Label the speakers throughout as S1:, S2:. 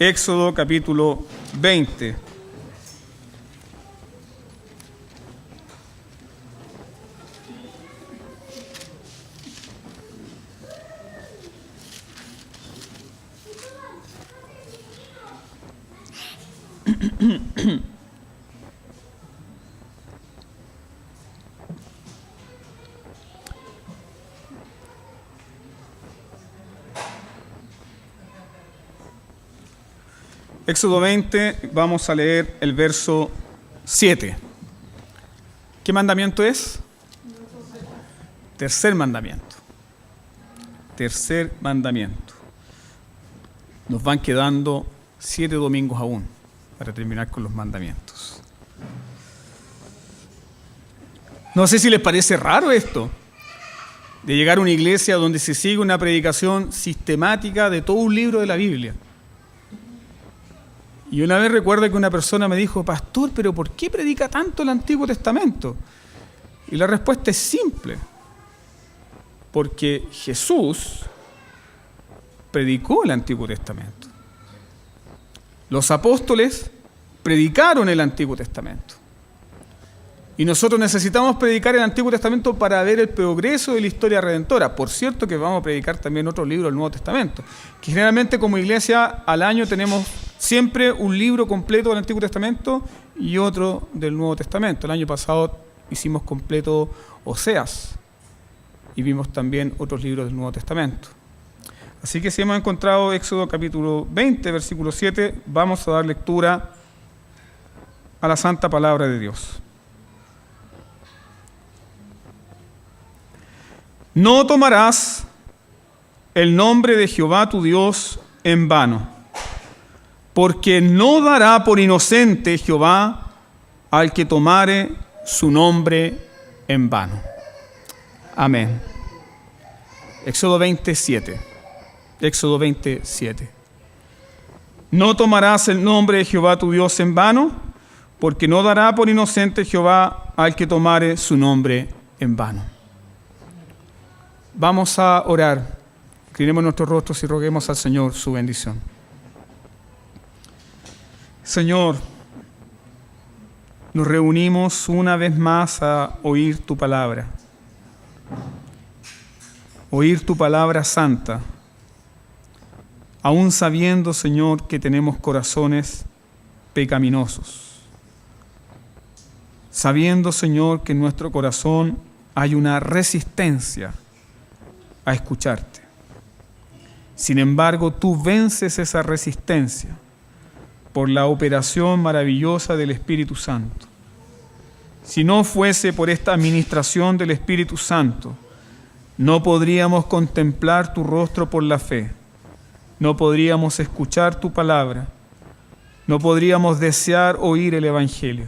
S1: Éxodo capítulo 20. Éxodo 20, vamos a leer el verso 7. ¿Qué mandamiento es? Tercer mandamiento. Tercer mandamiento. Nos van quedando 7 domingos aún para terminar con los mandamientos. No sé si les parece raro esto, de llegar a una iglesia donde se sigue una predicación sistemática de todo un libro de la Biblia. Y una vez recuerdo que una persona me dijo: pastor, ¿pero por qué predica tanto el Antiguo Testamento? Y la respuesta es simple. Porque Jesús predicó el Antiguo Testamento. Los apóstoles predicaron el Antiguo Testamento. Y nosotros necesitamos predicar el Antiguo Testamento para ver el progreso de la historia redentora. Por cierto que vamos a predicar también otro libro del Nuevo Testamento, que generalmente como iglesia al año tenemos siempre un libro completo del Antiguo Testamento y otro del Nuevo Testamento. El año pasado hicimos completo Oseas y vimos también otros libros del Nuevo Testamento. Así que si hemos encontrado Éxodo capítulo 20, versículo 7, vamos a dar lectura a la santa palabra de Dios. No tomarás el nombre de Jehová tu Dios en vano, porque no dará por inocente Jehová al que tomare su nombre en vano. Amén. Éxodo 27. Éxodo 27. No tomarás el nombre de Jehová tu Dios en vano, porque no dará por inocente Jehová al que tomare su nombre en vano. Vamos a orar. Inclinemos nuestros rostros y roguemos al Señor su bendición. Señor, nos reunimos una vez más a oír tu palabra. Oír tu palabra santa. Aún sabiendo, Señor, que tenemos corazones pecaminosos. Sabiendo, Señor, que en nuestro corazón hay una resistencia a escucharte. Sin embargo, tú vences esa resistencia por la operación maravillosa del Espíritu Santo. Si no fuese por esta administración del Espíritu Santo, no podríamos contemplar tu rostro por la fe, no podríamos escuchar tu palabra, no podríamos desear oír el Evangelio.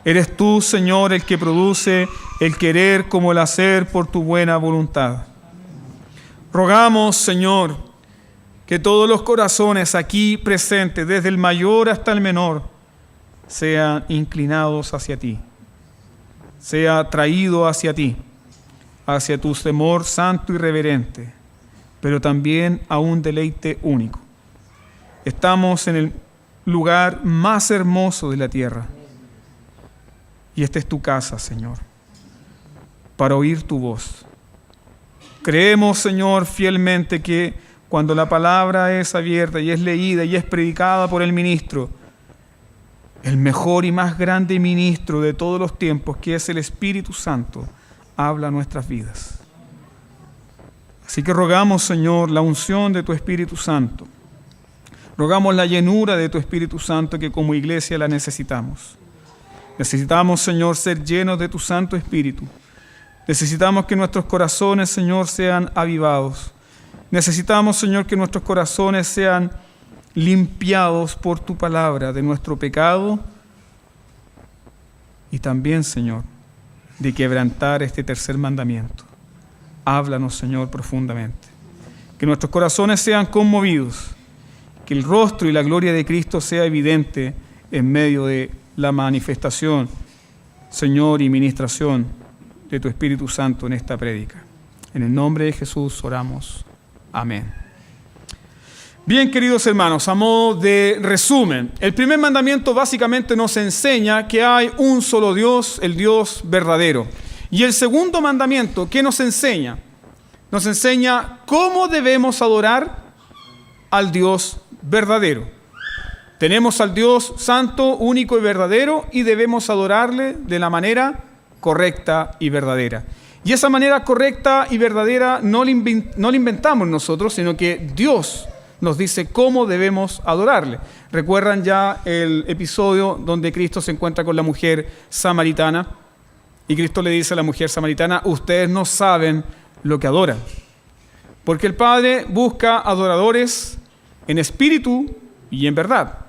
S1: Eres tú, Señor, el que produce el querer como el hacer por tu buena voluntad. Rogamos, Señor, que todos los corazones aquí presentes, desde el mayor hasta el menor, sean inclinados hacia ti, sea traído hacia ti, hacia tu temor santo y reverente, pero también a un deleite único. Estamos en el lugar más hermoso de la tierra. Y esta es tu casa, Señor, para oír tu voz. Creemos, Señor, fielmente que cuando la palabra es abierta y es leída y es predicada por el ministro, el mejor y más grande ministro de todos los tiempos, que es el Espíritu Santo, habla a nuestras vidas. Así que rogamos, Señor, la unción de tu Espíritu Santo. Rogamos la llenura de tu Espíritu Santo, que como iglesia la necesitamos. Necesitamos, Señor, ser llenos de tu Santo Espíritu. Necesitamos que nuestros corazones, Señor, sean avivados. Necesitamos, Señor, que nuestros corazones sean limpiados por tu palabra de nuestro pecado y también, Señor, de quebrantar este tercer mandamiento. Háblanos, Señor, profundamente. Que nuestros corazones sean conmovidos, que el rostro y la gloria de Cristo sea evidente en medio de la manifestación, Señor, y ministración de tu Espíritu Santo en esta prédica. En el nombre de Jesús oramos. Amén. Bien, queridos hermanos, a modo de resumen, el primer mandamiento básicamente nos enseña que hay un solo Dios, el Dios verdadero. Y el segundo mandamiento, ¿qué nos enseña? Nos enseña cómo debemos adorar al Dios verdadero. Tenemos al Dios santo, único y verdadero, y debemos adorarle de la manera correcta y verdadera. Y esa manera correcta y verdadera no la inventamos nosotros, sino que Dios nos dice cómo debemos adorarle. ¿Recuerdan ya el episodio donde Cristo se encuentra con la mujer samaritana? Y Cristo le dice a la mujer samaritana, ustedes no saben lo que adoran. Porque el Padre busca adoradores en espíritu y en verdad.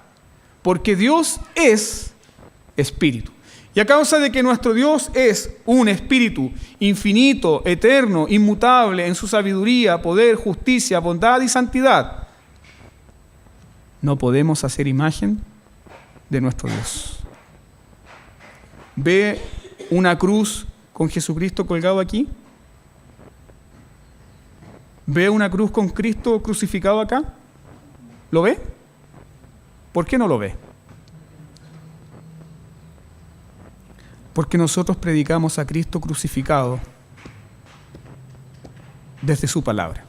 S1: Porque Dios es espíritu. Y a causa de que nuestro Dios es un espíritu infinito, eterno, inmutable en su sabiduría, poder, justicia, bondad y santidad, no podemos hacer imagen de nuestro Dios. ¿Ve una cruz con Jesucristo colgado aquí? ¿Ve una cruz con Cristo crucificado acá? ¿Lo ve? ¿Por qué no lo ve? Porque nosotros predicamos a Cristo crucificado desde su palabra.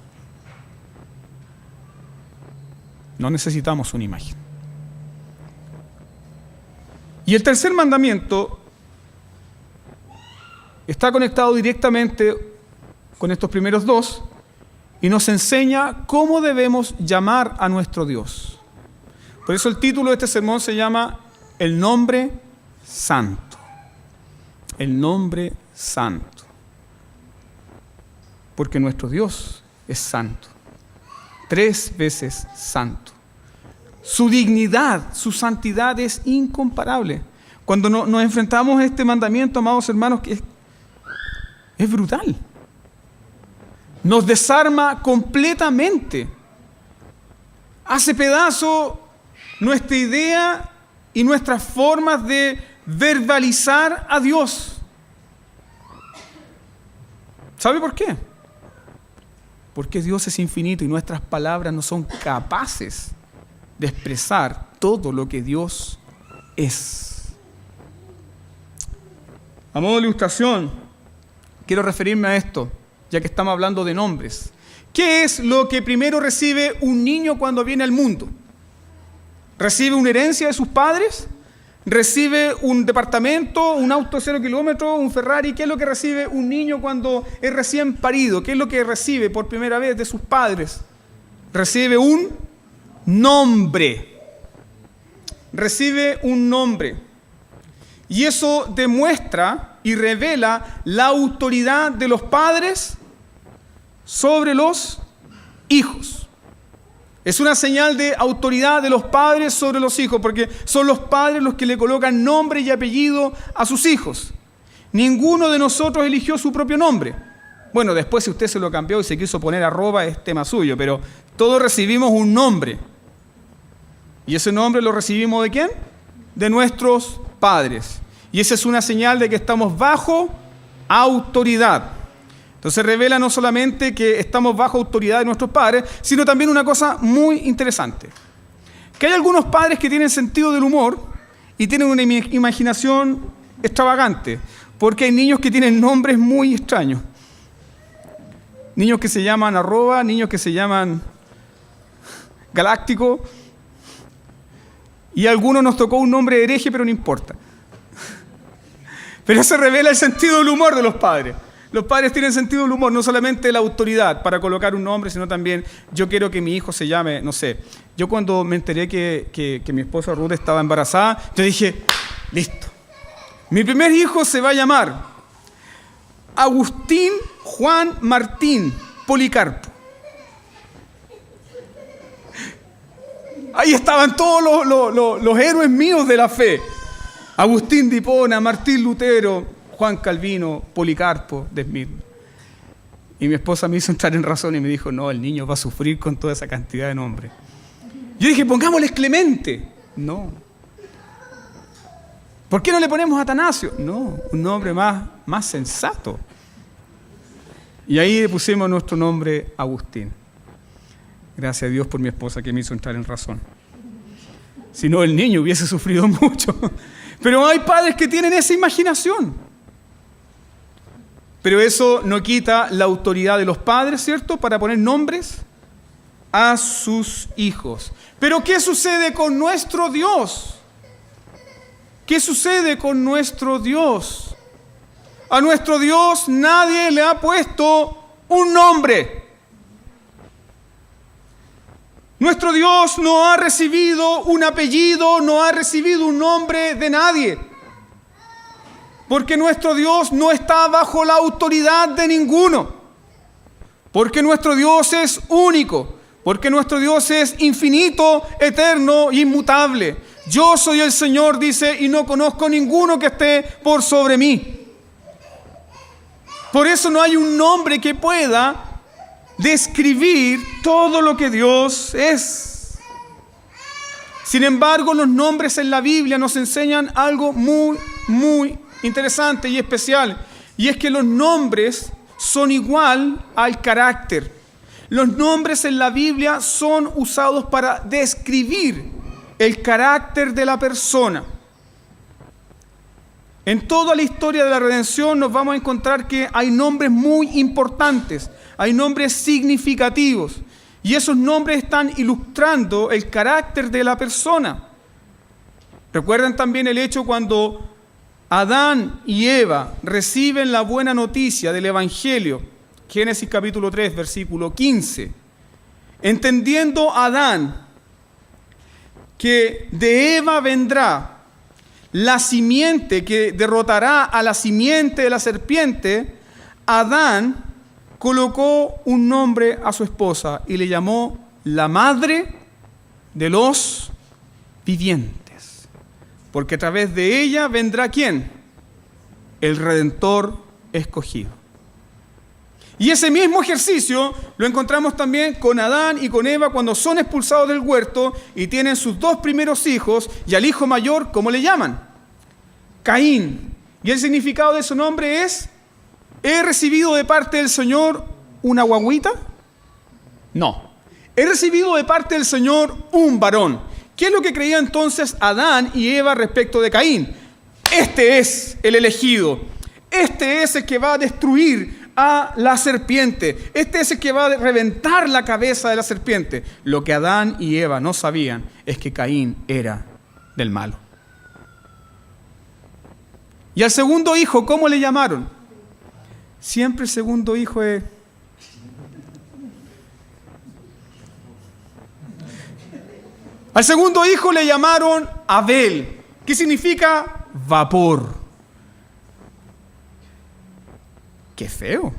S1: No necesitamos una imagen. Y el tercer mandamiento está conectado directamente con estos primeros dos y nos enseña cómo debemos llamar a nuestro Dios. Por eso el título de este sermón se llama El Nombre Santo. El Nombre Santo. Porque nuestro Dios es santo. 3 veces santo. Su dignidad, su santidad es incomparable. Cuando nos enfrentamos a este mandamiento, amados hermanos, que es brutal. Nos desarma completamente. Hace pedazo nuestra idea y nuestras formas de verbalizar a Dios. ¿Sabe por qué? Porque Dios es infinito y nuestras palabras no son capaces de expresar todo lo que Dios es. A modo de ilustración, quiero referirme a esto, ya que estamos hablando de nombres. ¿Qué es lo que primero recibe un niño cuando viene al mundo? ¿Recibe una herencia de sus padres? ¿Recibe un departamento, un auto de 0 kilómetros, un Ferrari? ¿Qué es lo que recibe un niño cuando es recién parido? ¿Qué es lo que recibe por primera vez de sus padres? Recibe un nombre. Recibe un nombre. Y eso demuestra y revela la autoridad de los padres sobre los hijos. Es una señal de autoridad de los padres sobre los hijos, porque son los padres los que le colocan nombre y apellido a sus hijos. Ninguno de nosotros eligió su propio nombre. Bueno, después si usted se lo cambió y se quiso poner arroba es tema suyo, pero todos recibimos un nombre. ¿Y ese nombre lo recibimos de quién? De nuestros padres. Y esa es una señal de que estamos bajo autoridad. Entonces revela no solamente que estamos bajo autoridad de nuestros padres, sino también una cosa muy interesante. Que hay algunos padres que tienen sentido del humor y tienen una imaginación extravagante, porque hay niños que tienen nombres muy extraños. Niños que se llaman arroba, niños que se llaman galáctico, y a algunos nos tocó un nombre hereje, pero no importa. Pero eso revela el sentido del humor de los padres. Los padres tienen sentido del humor, no solamente la autoridad para colocar un nombre, sino también yo quiero que mi hijo se llame, no sé. Yo cuando me enteré que mi esposa Ruth estaba embarazada, yo dije, listo. Mi primer hijo se va a llamar Agustín Juan Martín Policarpo. Ahí estaban todos los héroes míos de la fe. Agustín de Hipona, Martín Lutero, Juan Calvino, Policarpo de Esmirna. Y mi esposa me hizo entrar en razón y me dijo, no, el niño va a sufrir con toda esa cantidad de nombres. Yo dije, pongámosle Clemente. No. ¿Por qué no le ponemos Atanasio? No, un nombre más sensato. Y ahí le pusimos nuestro nombre Agustín. Gracias a Dios por mi esposa que me hizo entrar en razón. Si no, el niño hubiese sufrido mucho. Pero hay padres que tienen esa imaginación. Pero eso no quita la autoridad de los padres, ¿cierto?, para poner nombres a sus hijos. Pero ¿qué sucede con nuestro Dios? ¿Qué sucede con nuestro Dios? A nuestro Dios nadie le ha puesto un nombre. Nuestro Dios no ha recibido un apellido, no ha recibido un nombre de nadie. Porque nuestro Dios no está bajo la autoridad de ninguno. Porque nuestro Dios es único. Porque nuestro Dios es infinito, eterno e inmutable. Yo soy el Señor, dice, y no conozco ninguno que esté por sobre mí. Por eso no hay un nombre que pueda describir todo lo que Dios es. Sin embargo, los nombres en la Biblia nos enseñan algo muy, muy interesante y especial. Y es que los nombres son igual al carácter. Los nombres en la Biblia son usados para describir el carácter de la persona. En toda la historia de la redención nos vamos a encontrar que hay nombres muy importantes, hay nombres significativos, y esos nombres están ilustrando el carácter de la persona. Recuerdan también el hecho cuando Adán y Eva reciben la buena noticia del Evangelio, Génesis capítulo 3, versículo 15. Entendiendo Adán que de Eva vendrá la simiente que derrotará a la simiente de la serpiente, Adán colocó un nombre a su esposa y le llamó la madre de los vivientes. Porque a través de ella vendrá ¿quién? El Redentor escogido. Y ese mismo ejercicio lo encontramos también con Adán y con Eva cuando son expulsados del huerto y tienen sus dos primeros hijos, y al hijo mayor, ¿cómo le llaman? Caín. Y el significado de su nombre es: ¿he recibido de parte del Señor una guagüita? No. He recibido de parte del Señor un varón. ¿Qué es lo que creía entonces Adán y Eva respecto de Caín? Este es el elegido. Este es el que va a destruir a la serpiente. Este es el que va a reventar la cabeza de la serpiente. Lo que Adán y Eva no sabían es que Caín era del malo. Y al segundo hijo, ¿cómo le llamaron? Siempre el segundo hijo es... Al segundo hijo le llamaron Abel, que significa vapor. Qué feo.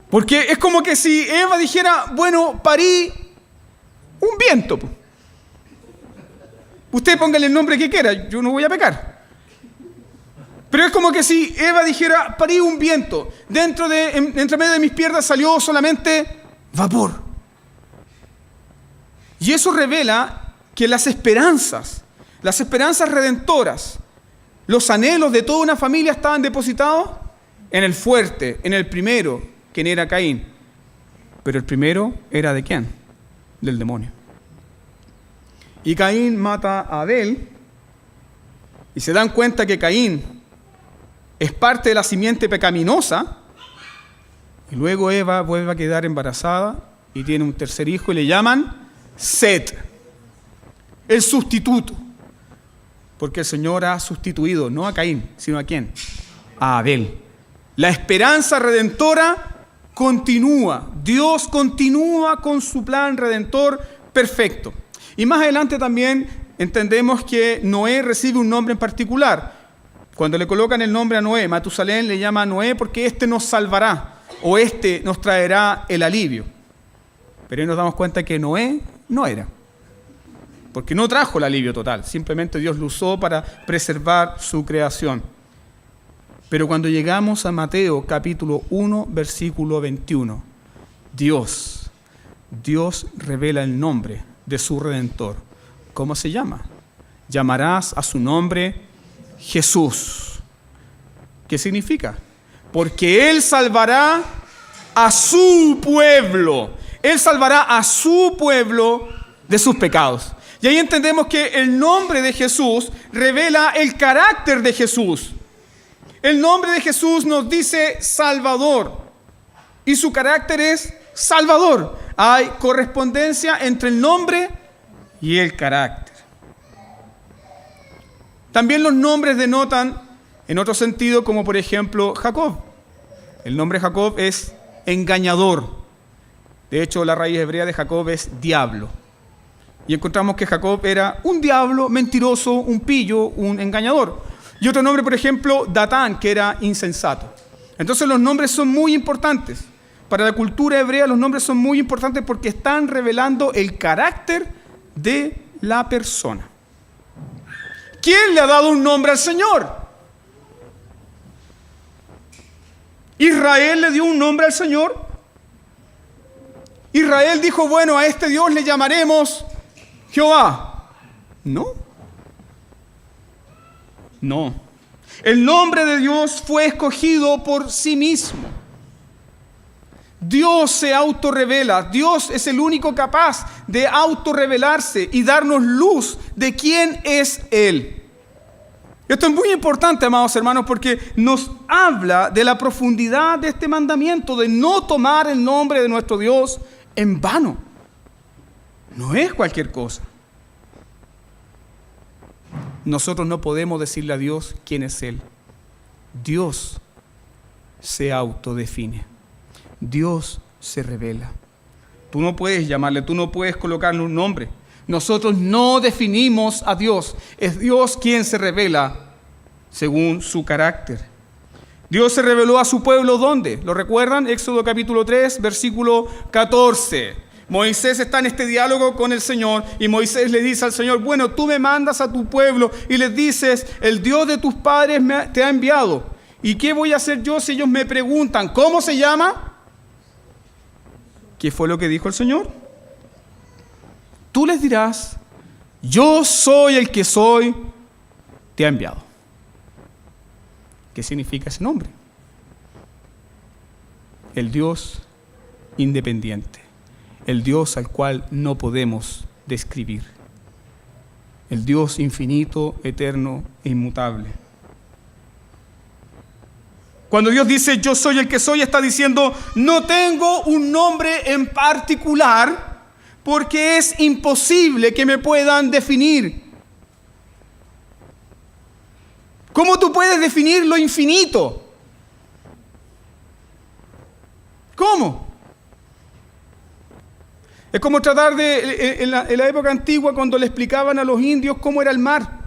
S1: Porque es como que si Eva dijera, bueno, parí un viento. Usted póngale el nombre que quiera, yo no voy a pecar. Pero es como que si Eva dijera, parí un viento, entre medio de mis piernas salió solamente vapor. Y eso revela que las esperanzas redentoras, los anhelos de toda una familia estaban depositados en el fuerte, en el primero, quien era Caín. Pero el primero era ¿de quién? Del demonio. Y Caín mata a Abel, y se dan cuenta que Caín es parte de la simiente pecaminosa, y luego Eva vuelve a quedar embarazada y tiene un tercer hijo y le llaman Set, el sustituto, porque el Señor ha sustituido no a Caín, sino a ¿quién? A Abel. La esperanza redentora continúa. Dios continúa con su plan redentor perfecto. Y más adelante también entendemos que Noé recibe un nombre en particular. Cuando le colocan el nombre a Noé, Matusalén le llama a Noé porque éste nos salvará o éste nos traerá el alivio. Pero ahí nos damos cuenta que Noé no era, porque no trajo el alivio total, simplemente Dios lo usó para preservar su creación. Pero cuando llegamos a Mateo capítulo 1, versículo 21, Dios revela el nombre de su Redentor. ¿Cómo se llama? Llamarás a su nombre Jesús. ¿Qué significa? Porque Él salvará a su pueblo. Él salvará a su pueblo de sus pecados. Y ahí entendemos que el nombre de Jesús revela el carácter de Jesús. El nombre de Jesús nos dice Salvador y su carácter es Salvador. Hay correspondencia entre el nombre y el carácter. También los nombres denotan en otro sentido, como por ejemplo Jacob. El nombre Jacob es engañador. De hecho, la raíz hebrea de Jacob es diablo. Y encontramos que Jacob era un diablo, mentiroso, un pillo, un engañador. Y otro nombre, por ejemplo, Datán, que era insensato. Entonces los nombres son muy importantes. Para la cultura hebrea los nombres son muy importantes porque están revelando el carácter de la persona. ¿Quién le ha dado un nombre al Señor? ¿Israel le dio un nombre al Señor? Israel dijo, bueno, a este Dios le llamaremos Jehová. No. No. El nombre de Dios fue escogido por sí mismo. Dios se autorrevela. Dios es el único capaz de autorrevelarse y darnos luz de quién es Él. Esto es muy importante, amados hermanos, porque nos habla de la profundidad de este mandamiento de no tomar el nombre de nuestro Dios en vano. No es cualquier cosa. Nosotros no podemos decirle a Dios quién es Él. Dios se autodefine. Dios se revela. Tú no puedes llamarle, tú no puedes colocarle un nombre. Nosotros no definimos a Dios. Es Dios quien se revela según su carácter. Dios se reveló a su pueblo, ¿dónde? ¿Lo recuerdan? Éxodo capítulo 3, versículo 14. Moisés está en este diálogo con el Señor y Moisés le dice al Señor, bueno, tú me mandas a tu pueblo y les dices, el Dios de tus padres te ha enviado. ¿Y qué voy a hacer yo si ellos me preguntan, ¿cómo se llama? ¿Qué fue lo que dijo el Señor? Tú les dirás, yo soy el que soy, te ha enviado. ¿Qué significa ese nombre? El Dios independiente. El Dios al cual no podemos describir. El Dios infinito, eterno e inmutable. Cuando Dios dice yo soy el que soy, está diciendo no tengo un nombre en particular porque es imposible que me puedan definir. ¿Cómo tú puedes definir lo infinito? ¿Cómo? Es como tratar de, en la época antigua, cuando le explicaban a los indios cómo era el mar.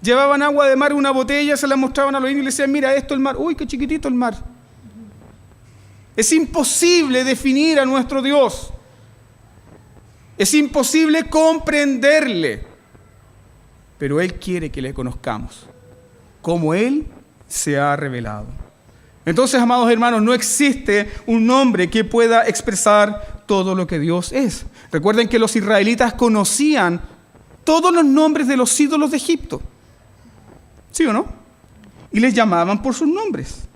S1: Llevaban agua de mar en una botella, se la mostraban a los indios y le decían, mira, esto es el mar. Uy, qué chiquitito el mar. Es imposible definir a nuestro Dios. Es imposible comprenderle. Pero Él quiere que le conozcamos, como Él se ha revelado. Entonces, amados hermanos, no existe un nombre que pueda expresar todo lo que Dios es. Recuerden que los israelitas conocían todos los nombres de los ídolos de Egipto. ¿Sí o no? Y les llamaban por sus nombres.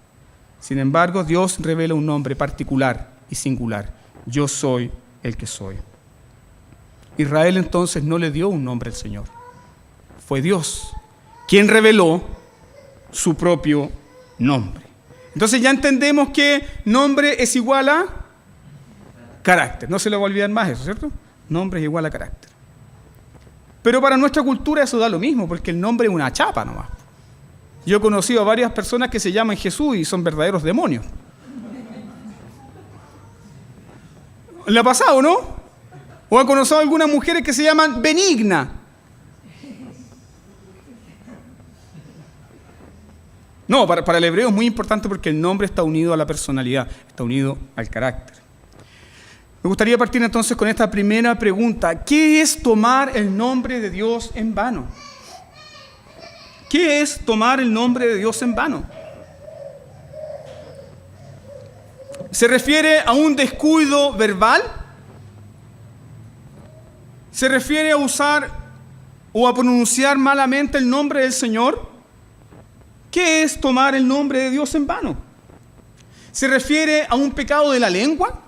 S1: Sin embargo, Dios revela un nombre particular y singular. Yo soy el que soy. Israel entonces no le dio un nombre al Señor. Fue Dios quien reveló su propio nombre. Entonces ya entendemos que nombre es igual a carácter. No se le va a olvidar más eso, ¿cierto? Nombre es igual a carácter. Pero para nuestra cultura eso da lo mismo, porque el nombre es una chapa nomás. Yo he conocido a varias personas que se llaman Jesús y son verdaderos demonios. ¿Le ha pasado, no? ¿O ha conocido a algunas mujeres que se llaman Benigna? No, para el hebreo es muy importante porque el nombre está unido a la personalidad, está unido al carácter. Me gustaría partir entonces con esta primera pregunta. ¿Qué es tomar el nombre de Dios en vano? ¿Qué es tomar el nombre de Dios en vano? ¿Se refiere a un descuido verbal? ¿Se refiere a usar o a pronunciar malamente el nombre del Señor? ¿Qué es tomar el nombre de Dios en vano? ¿Se refiere a un pecado de la lengua?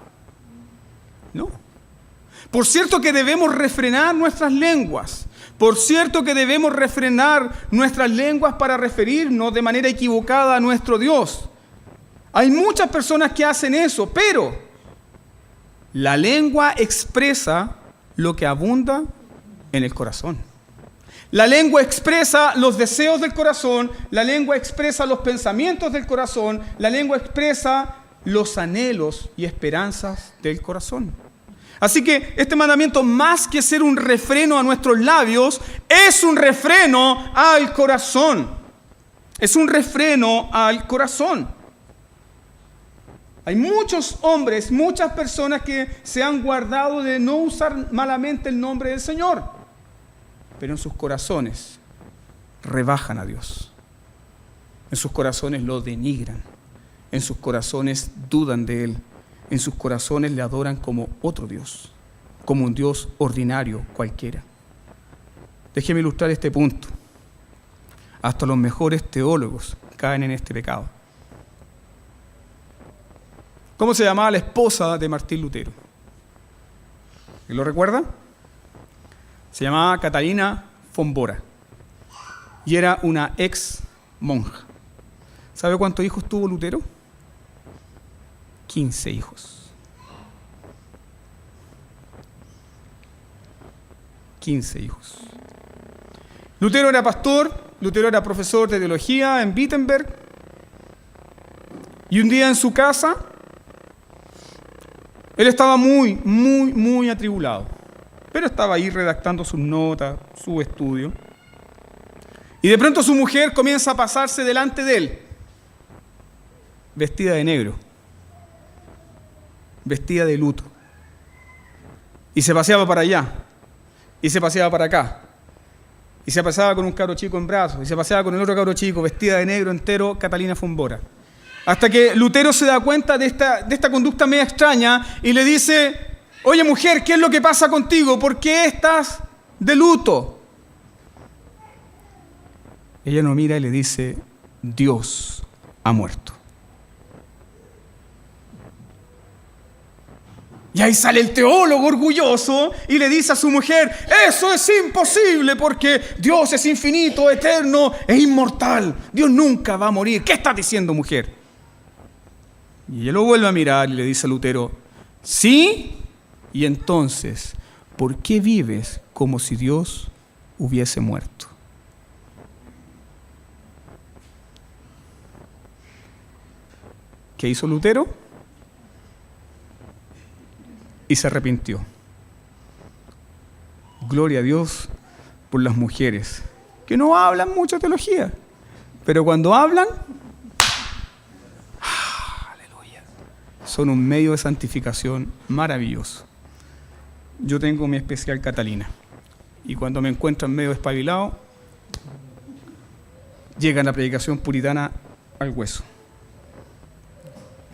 S1: No. Por cierto que debemos refrenar nuestras lenguas. Por cierto que debemos refrenar nuestras lenguas para referirnos de manera equivocada a nuestro Dios. Hay muchas personas que hacen eso, pero la lengua expresa lo que abunda en el corazón. La lengua expresa los deseos del corazón, la lengua expresa los pensamientos del corazón, la lengua expresa los anhelos y esperanzas del corazón. Así que este mandamiento, más que ser un refreno a nuestros labios, es un refreno al corazón. Es un refreno al corazón. Hay muchos hombres, muchas personas que se han guardado de no usar malamente el nombre del Señor, pero en sus corazones rebajan a Dios. En sus corazones lo denigran. En sus corazones dudan de Él. En sus corazones le adoran como otro Dios, como un Dios ordinario cualquiera. Déjeme ilustrar este punto. Hasta los mejores teólogos caen en este pecado. ¿Cómo se llamaba la esposa de Martín Lutero? ¿Lo recuerda? Se llamaba Catalina von Bora y era una ex monja. ¿Sabe cuántos hijos tuvo Lutero? 15 hijos. 15 hijos. Lutero era pastor, Lutero era profesor de teología en Wittenberg, y un día en su casa él estaba muy atribulado. Pero estaba ahí redactando sus notas, su estudio. Y de pronto su mujer comienza a pasarse delante de él, vestida de negro, vestida de luto. Y se paseaba para allá, y se paseaba para acá. Y se paseaba con un cabro chico en brazos, y se paseaba con el otro cabro chico, vestida de negro entero, Catalina von Bora. Hasta que Lutero se da cuenta de esta conducta media extraña y le dice: oye mujer, ¿qué es lo que pasa contigo? ¿Por qué estás de luto? Ella lo mira y le dice: Dios ha muerto. Y ahí sale el teólogo orgulloso y le dice a su mujer: eso es imposible porque Dios es infinito, eterno e inmortal. Dios nunca va a morir. ¿Qué estás diciendo, mujer? Y ella lo vuelve a mirar y le dice a Lutero: sí. Y entonces, ¿por qué vives como si Dios hubiese muerto? ¿Qué hizo Lutero? Y se arrepintió. Gloria a Dios por las mujeres, que no hablan mucha teología, pero cuando hablan, aleluya, son un medio de santificación maravilloso. Yo tengo mi especial Catalina, y cuando me encuentran medio espabilado, llega la predicación puritana al hueso.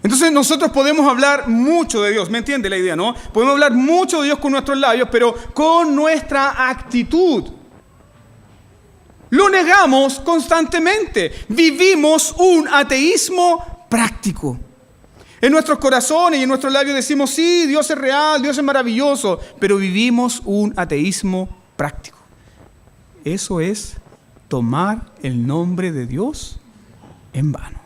S1: Entonces nosotros podemos hablar mucho de Dios, ¿me entiende la idea, no? Podemos hablar mucho de Dios con nuestros labios, pero con nuestra actitud lo negamos constantemente. Vivimos un ateísmo práctico. En nuestros corazones y en nuestros labios decimos: sí, Dios es real, Dios es maravilloso, pero vivimos un ateísmo práctico. Eso es tomar el nombre de Dios en vano.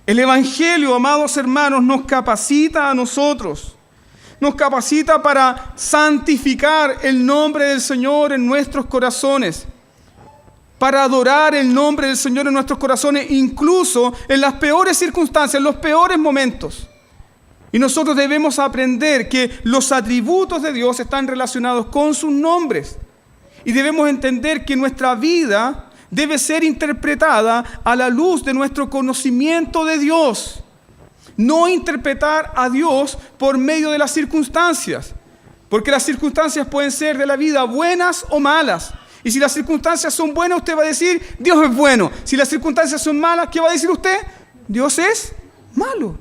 S1: El Evangelio, amados hermanos, nos capacita a nosotros. Nos capacita para santificar el nombre del Señor en nuestros corazones. Para adorar el nombre del Señor en nuestros corazones, incluso en las peores circunstancias, en los peores momentos. Y nosotros debemos aprender que los atributos de Dios están relacionados con sus nombres. Y debemos entender que nuestra vida debe ser interpretada a la luz de nuestro conocimiento de Dios. No interpretar a Dios por medio de las circunstancias, porque las circunstancias pueden ser de la vida buenas o malas. Y si las circunstancias son buenas, usted va a decir: Dios es bueno. Si las circunstancias son malas, ¿qué va a decir usted? Dios es malo.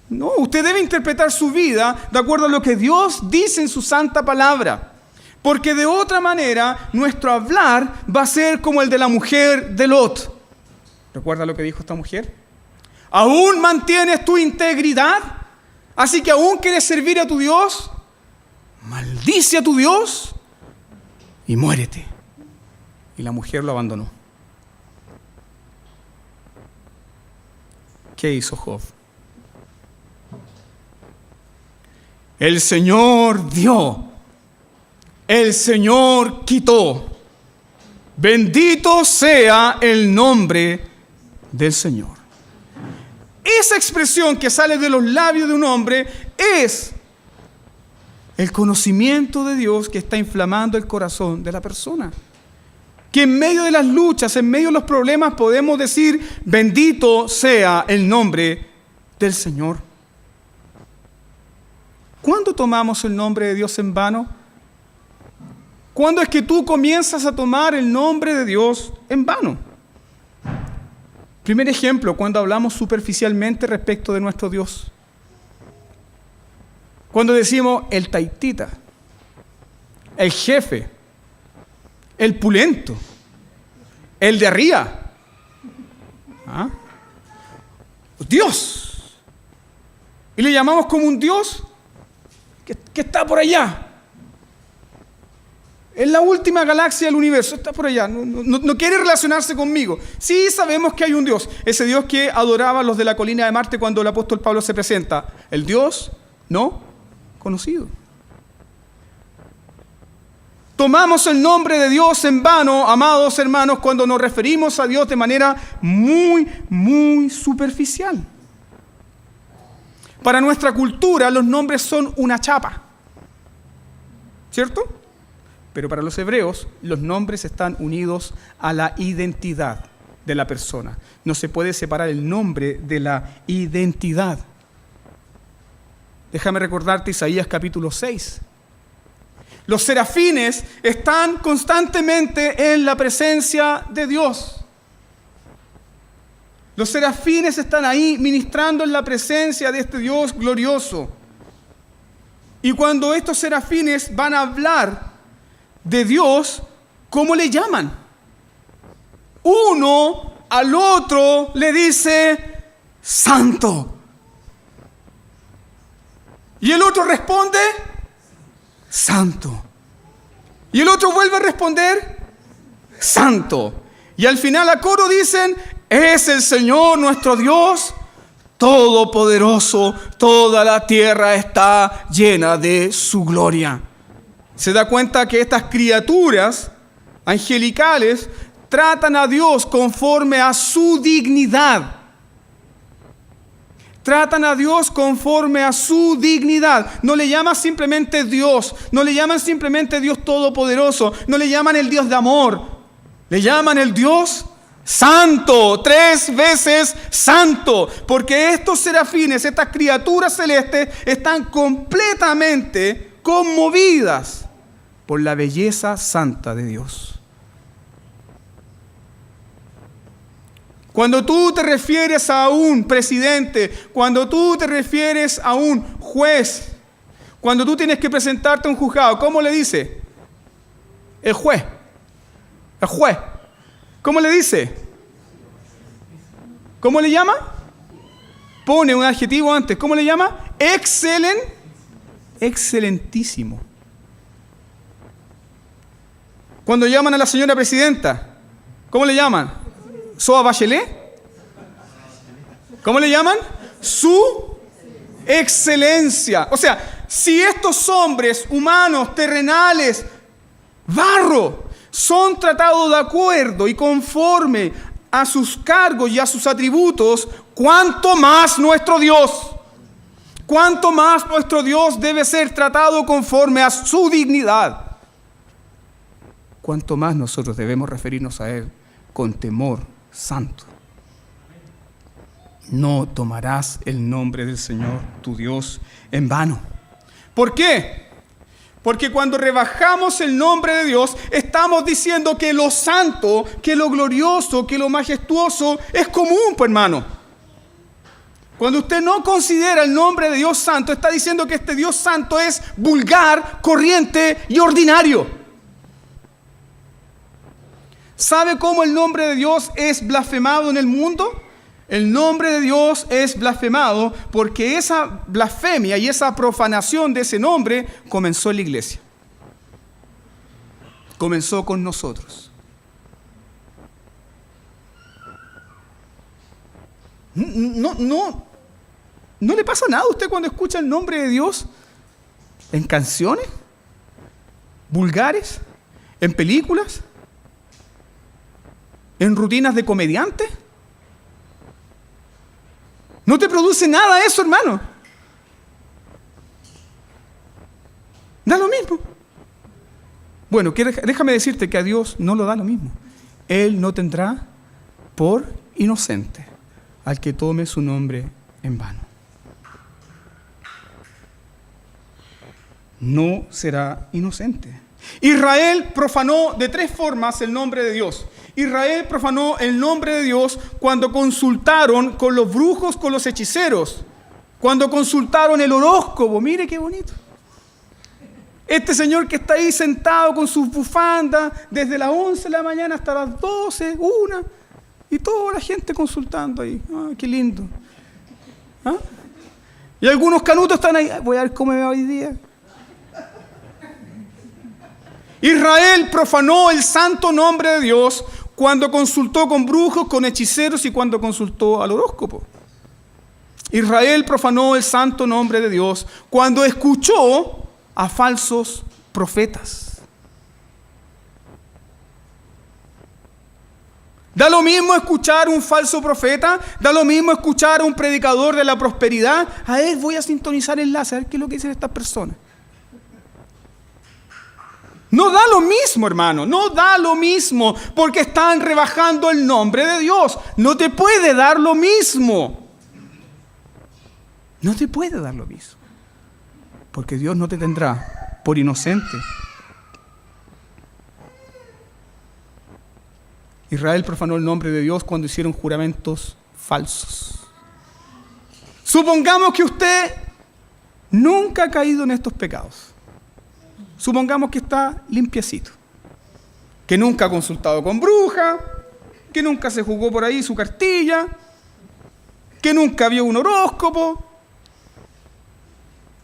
S1: No, usted debe interpretar su vida de acuerdo a lo que Dios dice en su santa palabra. Porque de otra manera, nuestro hablar va a ser como el de la mujer de Lot. ¿Recuerda lo que dijo esta mujer? ¿Aún mantienes tu integridad? Así que aún quieres servir a tu Dios. Maldice a tu Dios y muérete. Y la mujer lo abandonó. ¿Qué hizo Job? El Señor dio, el Señor quitó. Bendito sea el nombre del Señor. Esa expresión que sale de los labios de un hombre es el conocimiento de Dios que está inflamando el corazón de la persona. Que en medio de las luchas, en medio de los problemas podemos decir, bendito sea el nombre del Señor. ¿Cuándo tomamos el nombre de Dios en vano? ¿Cuándo es que tú comienzas a tomar el nombre de Dios en vano? Primer ejemplo, cuando hablamos superficialmente respecto de nuestro Dios. Cuando decimos el taitita, el jefe, el pulento, el de arriba. ¿Ah? Dios. Y le llamamos como un Dios que está por allá. En la última galaxia del universo, está por allá, no quiere relacionarse conmigo. Sí sabemos que hay un Dios, ese Dios que adoraban los de la colina de Marte cuando el apóstol Pablo se presenta. El Dios no conocido. Tomamos el nombre de Dios en vano, amados hermanos, cuando nos referimos a Dios de manera muy superficial. Para nuestra cultura, los nombres son una chapa, ¿cierto? Pero para los hebreos, los nombres están unidos a la identidad de la persona. No se puede separar el nombre de la identidad. Déjame recordarte Isaías capítulo 6. Los serafines están constantemente en la presencia de Dios. Los serafines están ahí ministrando en la presencia de este Dios glorioso. Y cuando estos serafines van a hablar de Dios, ¿cómo le llaman? Uno al otro le dice, santo. Y el otro responde, santo. Y el otro vuelve a responder, santo. Y al final a coro dicen, es el Señor nuestro Dios todopoderoso, toda la tierra está llena de su gloria. Se da cuenta que estas criaturas angelicales tratan a Dios conforme a su dignidad. Tratan a Dios conforme a su dignidad. No le llaman simplemente Dios, no le llaman simplemente Dios todopoderoso, no le llaman el Dios de amor, le llaman el Dios santo, 3 veces santo, porque estos serafines, estas criaturas celestes, están completamente conmovidas por la belleza santa de Dios. Cuando tú te refieres a un presidente, cuando tú te refieres a un juez, cuando tú tienes que presentarte a un juzgado, ¿cómo le dice? El juez. El juez. ¿Cómo le dice? ¿Cómo le llama? Pone un adjetivo antes. ¿Cómo le llama? Excelentísimo. Cuando llaman a la señora presidenta, ¿cómo le llaman? ¿Soa Bachelet? ¿Cómo le llaman? Su excelencia. O sea, si estos hombres humanos, terrenales, barro, son tratados de acuerdo y conforme a sus cargos y a sus atributos, ¿cuánto más nuestro Dios? ¿Cuánto más nuestro Dios debe ser tratado conforme a su dignidad? ¿Cuánto más nosotros debemos referirnos a Él con temor santo? No tomarás el nombre del Señor, tu Dios, en vano. ¿Por qué? Porque cuando rebajamos el nombre de Dios, estamos diciendo que lo santo, que lo glorioso, que lo majestuoso es común, pues, hermano. Cuando usted no considera el nombre de Dios santo, está diciendo que este Dios santo es vulgar, corriente y ordinario.
S2: ¿Sabe cómo el nombre de Dios es blasfemado en el mundo? El nombre de Dios es blasfemado porque esa blasfemia y esa profanación de ese nombre comenzó en la iglesia. Comenzó con nosotros. No le pasa nada a usted cuando escucha el nombre de Dios en canciones vulgares, en películas, en rutinas de comediantes. No te produce nada eso, hermano. Da lo mismo. Bueno, déjame decirte que a Dios no lo da lo mismo. Él no tendrá por inocente al que tome su nombre en vano. No será inocente. Israel profanó de 3 formas el nombre de Dios. Israel profanó el nombre de Dios cuando consultaron con los brujos, con los hechiceros. Cuando consultaron el horóscopo. Mire qué bonito. Este señor que está ahí sentado con sus bufandas desde las 11 de la mañana hasta las 12, 1, y toda la gente consultando ahí. Ah, qué lindo. ¿Ah? Y algunos canutos están ahí. Voy a ver cómo me va hoy día. Israel profanó el santo nombre de Dios cuando consultó con brujos, con hechiceros y cuando consultó al horóscopo. Israel profanó el santo nombre de Dios cuando escuchó a falsos profetas. Da lo mismo escuchar a un falso profeta, da lo mismo escuchar a un predicador de la prosperidad. A él voy a sintonizar enlace, a ver qué es lo que dicen estas personas. No da lo mismo, hermano, no da lo mismo, porque están rebajando el nombre de Dios. No te puede dar lo mismo. No te puede dar lo mismo, porque Dios no te tendrá por inocente. Israel profanó el nombre de Dios cuando hicieron juramentos falsos. Supongamos que usted nunca ha caído en estos pecados. Supongamos que está limpiecito, que nunca ha consultado con bruja, que nunca se jugó por ahí su cartilla, que nunca vio un horóscopo,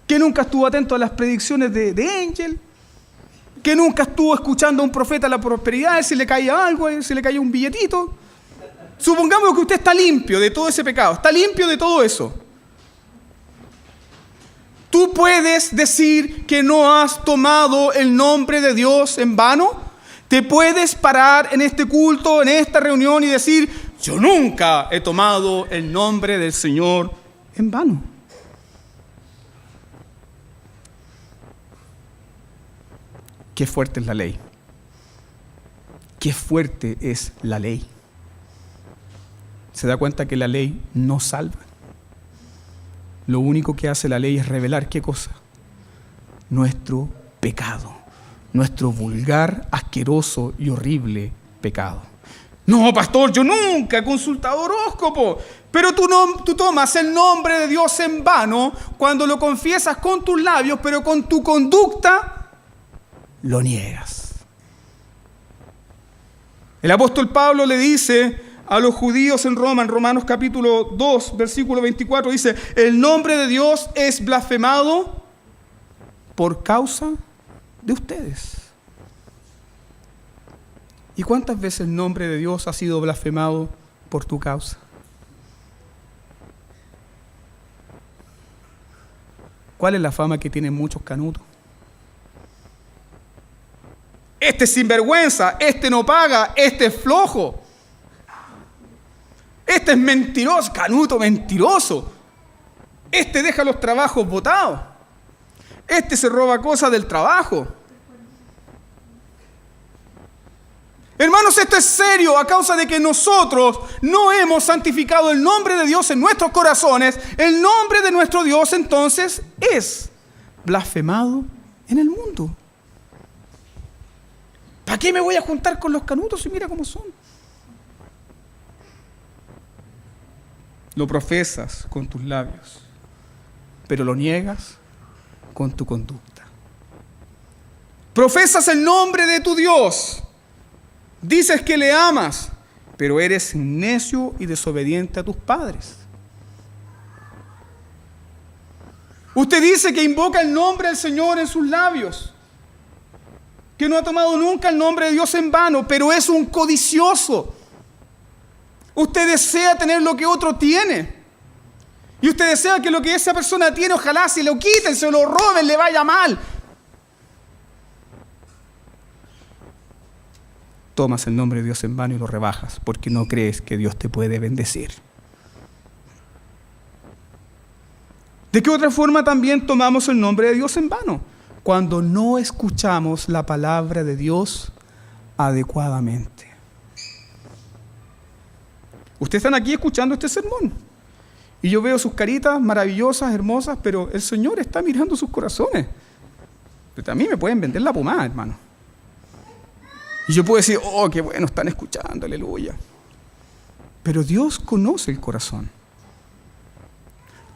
S2: que nunca estuvo atento a las predicciones de Angel, que nunca estuvo escuchando a un profeta de la prosperidad, si le caía algo, si le caía un billetito. Supongamos que usted está limpio de todo ese pecado, está limpio de todo eso. ¿Tú puedes decir que no has tomado el nombre de Dios en vano? ¿Te puedes parar en este culto, en esta reunión y decir, yo nunca he tomado el nombre del Señor en vano? Qué fuerte es la ley. Qué fuerte es la ley. ¿Se da cuenta que la ley no salva? Lo único que hace la ley es revelar ¿qué cosa? Nuestro pecado, nuestro vulgar, asqueroso y horrible pecado. No, pastor, yo nunca he consultado horóscopo, pero tú tomas el nombre de Dios en vano cuando lo confiesas con tus labios, pero con tu conducta lo niegas. El apóstol Pablo le dice a los judíos en Roma, en Romanos capítulo 2, versículo 24, dice, el nombre de Dios es blasfemado por causa de ustedes. ¿Y cuántas veces el nombre de Dios ha sido blasfemado por tu causa? ¿Cuál es la fama que tienen muchos canutos? Este es sinvergüenza, este no paga, este es flojo. Este es mentiroso, canuto mentiroso. Este deja los trabajos botados. Este se roba cosas del trabajo. Hermanos, esto es serio a causa de que nosotros no hemos santificado el nombre de Dios en nuestros corazones. El nombre de nuestro Dios entonces es blasfemado en el mundo. ¿Para qué me voy a juntar con los canutos y mira cómo son? Lo profesas con tus labios, pero lo niegas con tu conducta. Profesas el nombre de tu Dios, Dices que le amas, pero eres necio y desobediente a tus padres. Usted dice que invoca el nombre del Señor en sus labios, que no ha tomado nunca el nombre de Dios en vano, pero es un codicioso. Usted desea tener lo que otro tiene. Y usted desea que lo que esa persona tiene, ojalá se lo quiten, se lo roben, le vaya mal. Tomas el nombre de Dios en vano y lo rebajas porque no crees que Dios te puede bendecir. ¿De qué otra forma también tomamos el nombre de Dios en vano? Cuando no escuchamos la palabra de Dios adecuadamente. Ustedes están aquí escuchando este sermón y yo veo sus caritas maravillosas, hermosas, pero el Señor está mirando sus corazones. Pero a mí me pueden vender la pomada, hermano. Y yo puedo decir, oh, qué bueno, están escuchando, aleluya. Pero Dios conoce el corazón.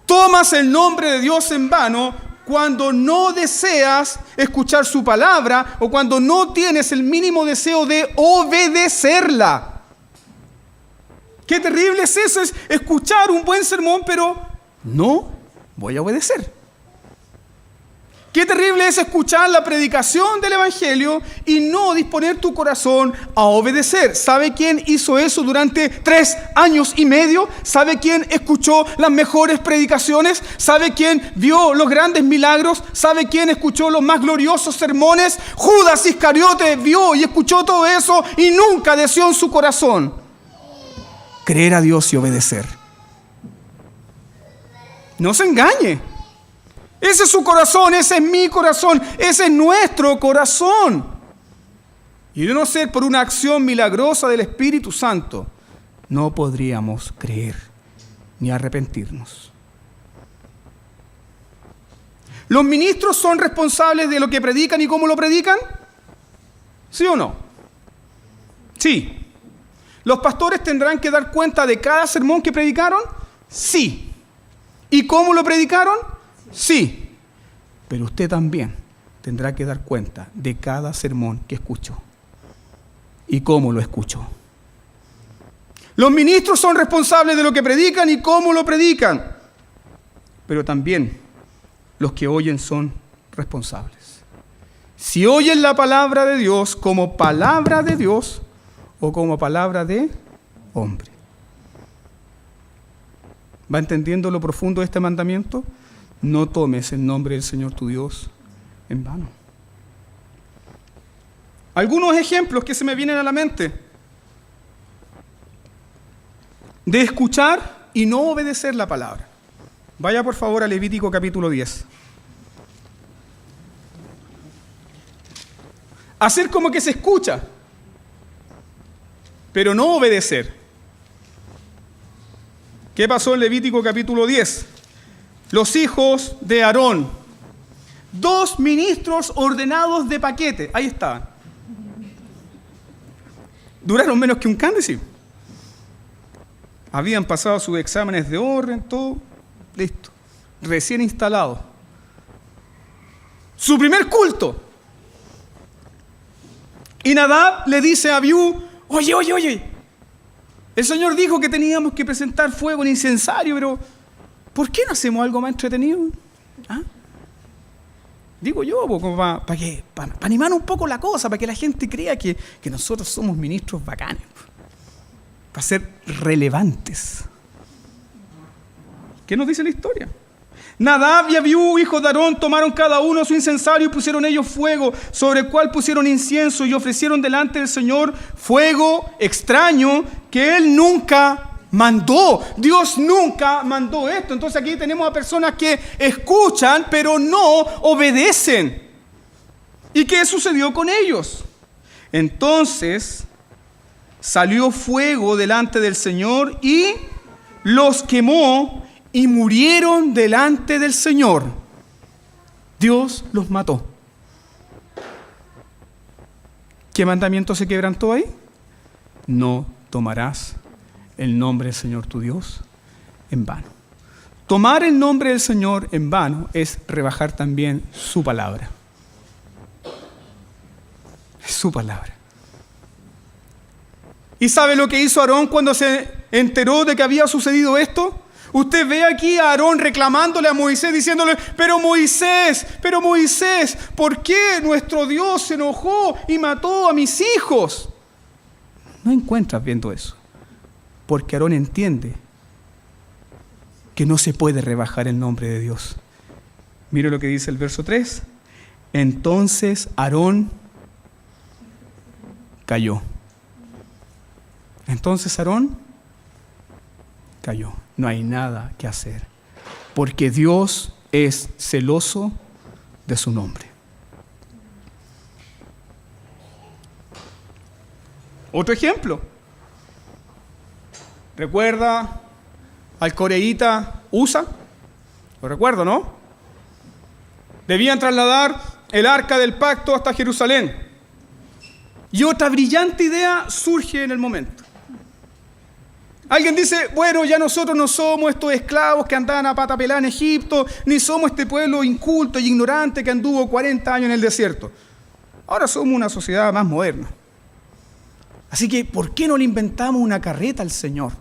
S2: Tomas el nombre de Dios en vano cuando no deseas escuchar su palabra o cuando no tienes el mínimo deseo de obedecerla. Qué terrible es eso, es escuchar un buen sermón, pero no voy a obedecer. Qué terrible es escuchar la predicación del Evangelio y no disponer tu corazón a obedecer. ¿Sabe quién hizo eso durante 3 años y medio? ¿Sabe quién escuchó las mejores predicaciones? ¿Sabe quién vio los grandes milagros? ¿Sabe quién escuchó los más gloriosos sermones? Judas Iscariote vio y escuchó todo eso y nunca deseó en su corazón creer a Dios y obedecer. No se engañe. Ese es su corazón, ese es mi corazón, ese es nuestro corazón. Y de no ser por una acción milagrosa del Espíritu Santo, no podríamos creer ni arrepentirnos. ¿Los ministros son responsables de lo que predican y cómo lo predican? ¿Sí o no? Sí. ¿Los pastores tendrán que dar cuenta de cada sermón que predicaron? Sí. ¿Y cómo lo predicaron? Sí. Pero usted también tendrá que dar cuenta de cada sermón que escuchó y cómo lo escuchó. Los ministros son responsables de lo que predican y cómo lo predican, pero también los que oyen son responsables. Si oyen la palabra de Dios como palabra de Dios o como palabra de hombre. ¿Va entendiendo lo profundo de este mandamiento? No tomes el nombre del Señor tu Dios en vano. Algunos ejemplos que se me vienen a la mente de escuchar y no obedecer la palabra. Vaya por favor a Levítico capítulo 10. Hacer como que se escucha, pero no obedecer. ¿Qué pasó en Levítico capítulo 10? Los hijos de Aarón, 2 ministros ordenados de paquete, ahí estaban. Duraron menos que un cándil. Habían pasado sus exámenes de orden, todo listo, recién instalado. Su primer culto. Y Nadab le dice a Abiú, oye, el Señor dijo que teníamos que presentar fuego en incensario, pero ¿por qué no hacemos algo más entretenido? ¿Ah? Digo yo, para animar un poco la cosa, para que la gente crea que nosotros somos ministros bacanes, para ser relevantes. ¿Qué nos dice la historia? Nadab y Abiú, hijos de Aarón, tomaron cada uno su incensario y pusieron ellos fuego, sobre el cual pusieron incienso y ofrecieron delante del Señor fuego extraño que Él nunca mandó. Dios nunca mandó esto. Entonces aquí tenemos a personas que escuchan pero no obedecen. ¿Y qué sucedió con ellos? Entonces salió fuego delante del Señor y los quemó y murieron delante del Señor. Dios los mató. ¿Qué mandamiento se quebrantó ahí? No tomarás el nombre del Señor tu Dios en vano. Tomar el nombre del Señor en vano es rebajar también su palabra. Es su palabra. ¿Y sabe lo que hizo Aarón cuando se enteró de que había sucedido esto? Usted ve aquí a Aarón reclamándole a Moisés, diciéndole, pero Moisés, ¿por qué nuestro Dios se enojó y mató a mis hijos? No encuentras viendo eso, porque Aarón entiende que no se puede rebajar el nombre de Dios. Mire lo que dice el verso 3. Entonces Aarón cayó. No hay nada que hacer, porque Dios es celoso de su nombre. Otro ejemplo. ¿Recuerda al coreíta Usa? Lo recuerdo, ¿no? Debían trasladar el arca del pacto hasta Jerusalén. Y otra brillante idea surge en el momento. Alguien dice, bueno, ya nosotros no somos estos esclavos que andaban a pata pelada en Egipto, ni somos este pueblo inculto y ignorante que anduvo 40 años en el desierto. Ahora somos una sociedad más moderna. Así que, ¿por qué no le inventamos una carreta al Señor?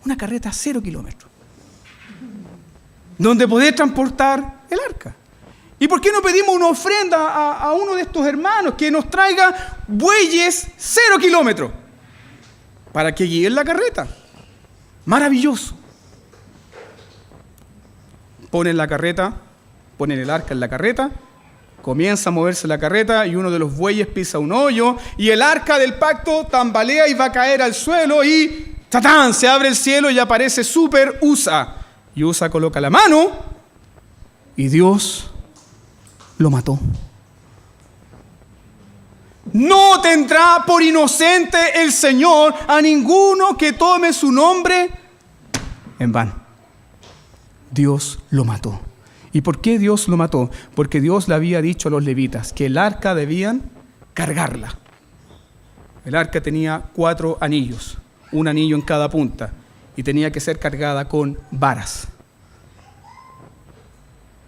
S2: Una carreta a 0 kilómetros, donde poder transportar el arca. ¿Y por qué no pedimos una ofrenda a uno de estos hermanos que nos traiga bueyes 0 kilómetros para que guíen la carreta? Maravilloso. Ponen la carreta, ponen el arca en la carreta, comienza a moverse la carreta y uno de los bueyes pisa un hoyo y el arca del pacto tambalea y va a caer al suelo y ¡tatán! Se abre el cielo y aparece Super Usa. Y Usa coloca la mano y Dios lo mató. No tendrá por inocente el Señor a ninguno que tome su nombre en vano. Dios lo mató. ¿Y por qué Dios lo mató? Porque Dios le había dicho a los levitas que el arca debían cargarla. El arca tenía 4 anillos, un anillo en cada punta, y tenía que ser cargada con varas.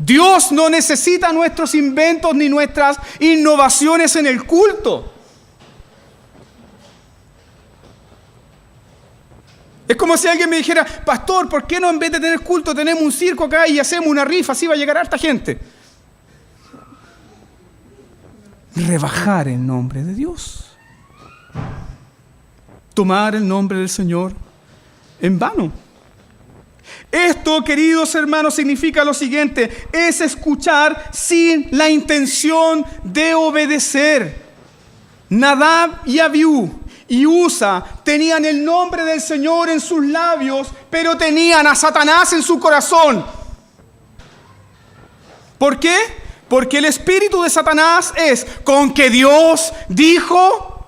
S2: Dios no necesita nuestros inventos ni nuestras innovaciones en el culto. Es como si alguien me dijera, pastor, ¿por qué no en vez de tener culto tenemos un circo acá y hacemos una rifa? Así va a llegar harta gente. Rebajar el nombre de Dios. Tomar el nombre del Señor en vano. Esto, queridos hermanos, significa lo siguiente: es escuchar sin la intención de obedecer. Nadab y Abiú y Usa tenían el nombre del Señor en sus labios, pero tenían a Satanás en su corazón. ¿Por qué? Porque el espíritu de Satanás es, con que Dios dijo.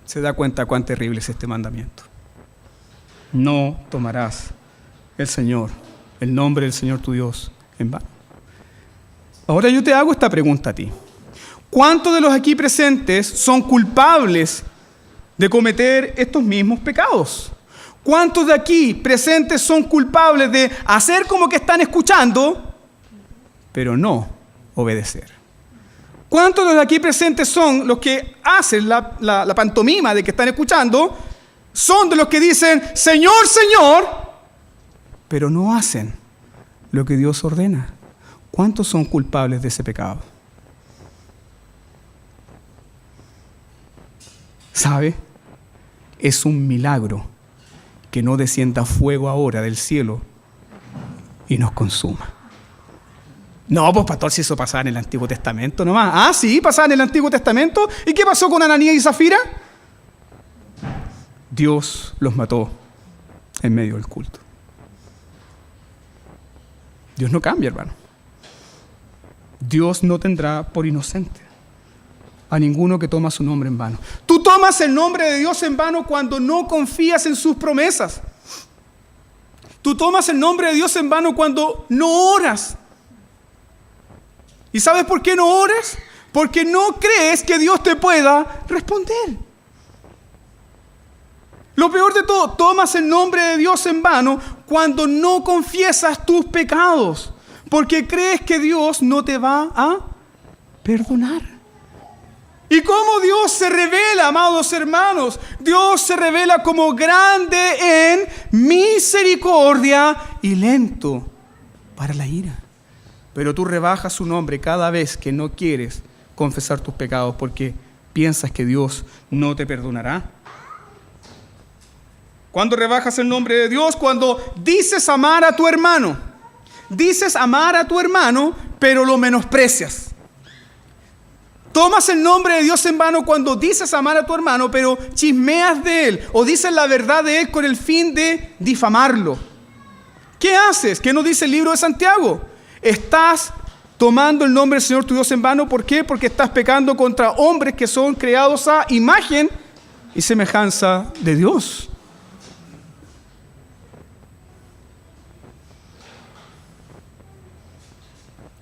S2: Se da cuenta cuán terrible es este mandamiento. No tomarás el nombre del Señor tu Dios en vano. Ahora yo te hago esta pregunta a ti. ¿Cuántos de los aquí presentes son culpables de cometer estos mismos pecados? ¿Cuántos de aquí presentes son culpables de hacer como que están escuchando, pero no obedecer? ¿Cuántos de los aquí presentes son los que hacen la pantomima de que están escuchando? Son de los que dicen, Señor, Señor, pero no hacen lo que Dios ordena. ¿Cuántos son culpables de ese pecado? ¿Sabe? Es un milagro que no descienda fuego ahora del cielo y nos consuma. No, pues pastor, si eso pasaba en el Antiguo Testamento nomás. Ah, sí, pasaba en el Antiguo Testamento. ¿Y qué pasó con Ananías y Zafira? Dios los mató en medio del culto. Dios no cambia, hermano. Dios no tendrá por inocente a ninguno que toma su nombre en vano. Tú tomas el nombre de Dios en vano cuando no confías en sus promesas. Tú tomas el nombre de Dios en vano cuando no oras. ¿Y sabes por qué no oras? Porque no crees que Dios te pueda responder. Lo peor de todo, tomas el nombre de Dios en vano cuando no confiesas tus pecados, porque crees que Dios no te va a perdonar. ¿Y cómo Dios se revela, amados hermanos? Dios se revela como grande en misericordia y lento para la ira. Pero tú rebajas su nombre cada vez que no quieres confesar tus pecados porque piensas que Dios no te perdonará. ¿Cuándo rebajas el nombre de Dios? Cuando dices amar a tu hermano. Dices amar a tu hermano, pero lo menosprecias. Tomas el nombre de Dios en vano cuando dices amar a tu hermano, pero chismeas de él o dices la verdad de él con el fin de difamarlo. ¿Qué haces? ¿Qué nos dice el libro de Santiago? Estás tomando el nombre del Señor tu Dios en vano. ¿Por qué? Porque estás pecando contra hombres que son creados a imagen y semejanza de Dios.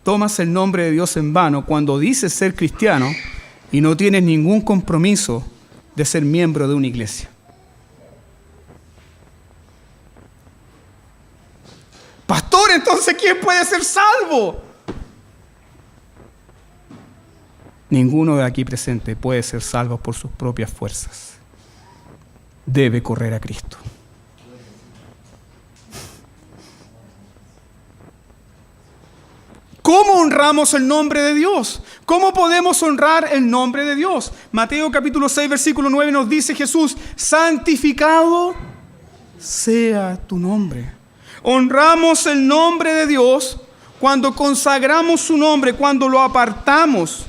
S2: Tomas el nombre de Dios en vano cuando dices ser cristiano y no tienes ningún compromiso de ser miembro de una iglesia. Pastor, entonces, ¿quién puede ser salvo? Ninguno de aquí presente puede ser salvo por sus propias fuerzas. Debe correr a Cristo. ¿Cómo honramos el nombre de Dios? ¿Cómo podemos honrar el nombre de Dios? Mateo capítulo 6, versículo 9 nos dice Jesús: santificado sea tu nombre. Honramos el nombre de Dios cuando consagramos su nombre, cuando lo apartamos,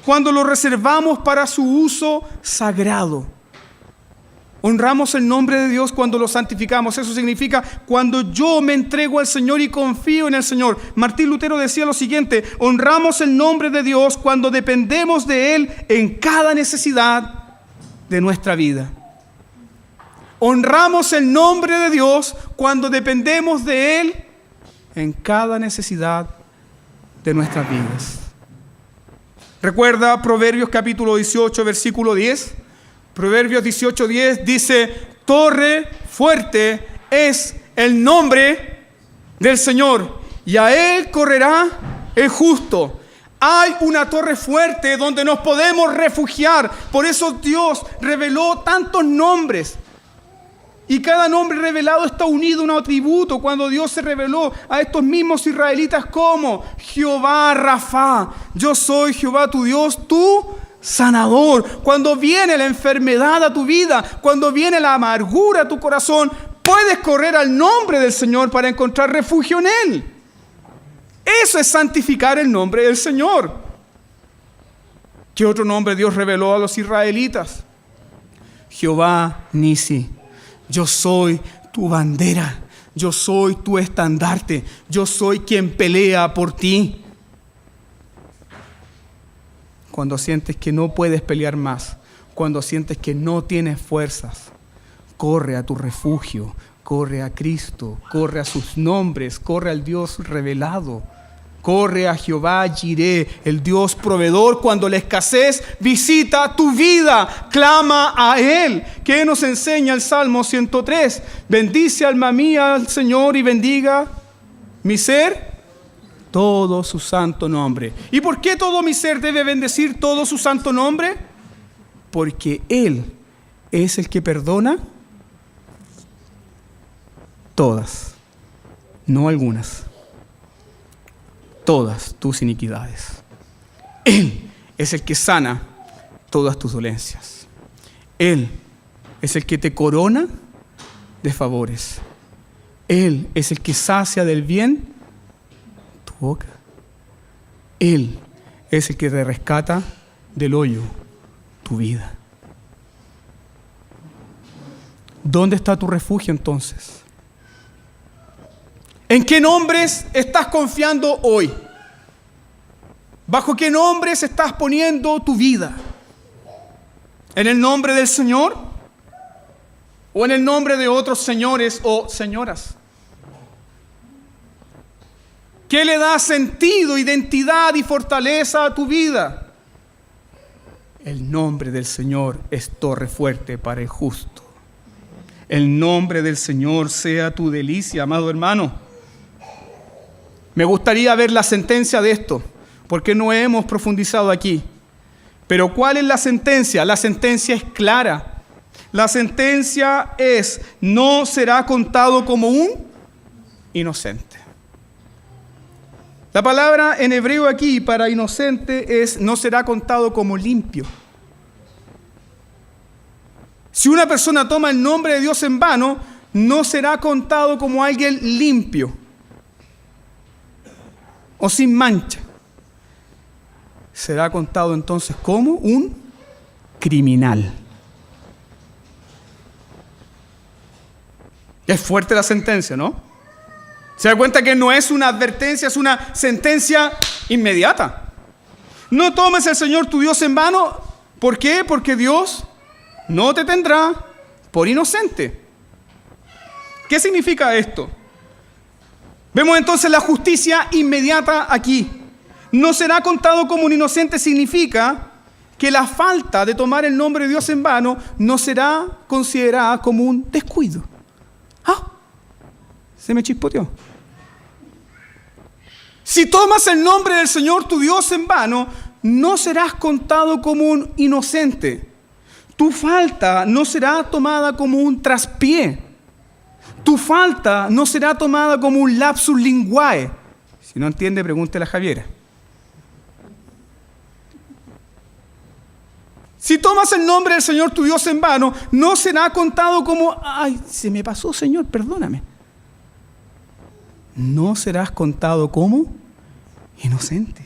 S2: cuando lo reservamos para su uso sagrado. Honramos el nombre de Dios cuando lo santificamos. Eso significa cuando yo me entrego al Señor y confío en el Señor. Martín Lutero decía lo siguiente: honramos el nombre de Dios cuando dependemos de Él en cada necesidad de nuestra vida. Honramos el nombre de Dios cuando dependemos de Él en cada necesidad de nuestras vidas. ¿Recuerda Proverbios capítulo 18, versículo 10? Proverbios 18:10 dice: torre fuerte es el nombre del Señor, y a Él correrá el justo. Hay una torre fuerte donde nos podemos refugiar. Por eso Dios reveló tantos nombres. Y cada nombre revelado está unido a un atributo. Cuando Dios se reveló a estos mismos israelitas como Jehová Rafa, yo soy Jehová tu Dios, tu sanador. Cuando viene la enfermedad a tu vida, cuando viene la amargura a tu corazón, puedes correr al nombre del Señor para encontrar refugio en Él. Eso es santificar el nombre del Señor. ¿Qué otro nombre Dios reveló a los israelitas? Jehová Nisi. Yo soy tu bandera, yo soy tu estandarte, yo soy quien pelea por ti. Cuando sientes que no puedes pelear más, cuando sientes que no tienes fuerzas, corre a tu refugio, corre a Cristo, corre a sus nombres, corre al Dios revelado. Corre a Jehová Jireh, el Dios proveedor. Cuando la escasez visita tu vida, clama a Él. ¿Qué nos enseña el Salmo 103? Bendice, alma mía, al Señor, y bendiga mi ser todo su santo nombre. ¿Y por qué todo mi ser debe bendecir todo su santo nombre? Porque Él es el que perdona todas, no algunas. Todas tus iniquidades. Él es el que sana todas tus dolencias. Él es el que te corona de favores. Él es el que sacia del bien tu boca. Él es el que te rescata del hoyo tu vida. ¿Dónde está tu refugio entonces? ¿En qué nombres estás confiando hoy? ¿Bajo qué nombres estás poniendo tu vida? ¿En el nombre del Señor? ¿O en el nombre de otros señores o señoras? ¿Qué le da sentido, identidad y fortaleza a tu vida? El nombre del Señor es torre fuerte para el justo. El nombre del Señor sea tu delicia, amado hermano. Me gustaría ver la sentencia de esto, porque no hemos profundizado aquí. Pero ¿cuál es la sentencia? La sentencia es clara. La sentencia es: no será contado como un inocente. La palabra en hebreo aquí para inocente es: no será contado como limpio. Si una persona toma el nombre de Dios en vano, no será contado como alguien limpio o sin mancha. Será contado entonces como un criminal. Es fuerte la sentencia, ¿no? Se da cuenta que no es una advertencia, es una sentencia inmediata. No tomes al Señor tu Dios en vano. ¿Por qué? Porque Dios no te tendrá por inocente. ¿Qué significa esto? Vemos entonces la justicia inmediata aquí. No será contado como un inocente significa que la falta de tomar el nombre de Dios en vano no será considerada como un descuido. Se me chispoteó. Si tomas el nombre del Señor tu Dios en vano, no serás contado como un inocente. Tu falta no será tomada como un traspié. Tu falta no será tomada como un lapsus linguae. Si no entiende, pregúntele a Javiera. Si tomas el nombre del Señor tu Dios en vano, no será contado como: ay, se me pasó, Señor, perdóname. No serás contado como inocente.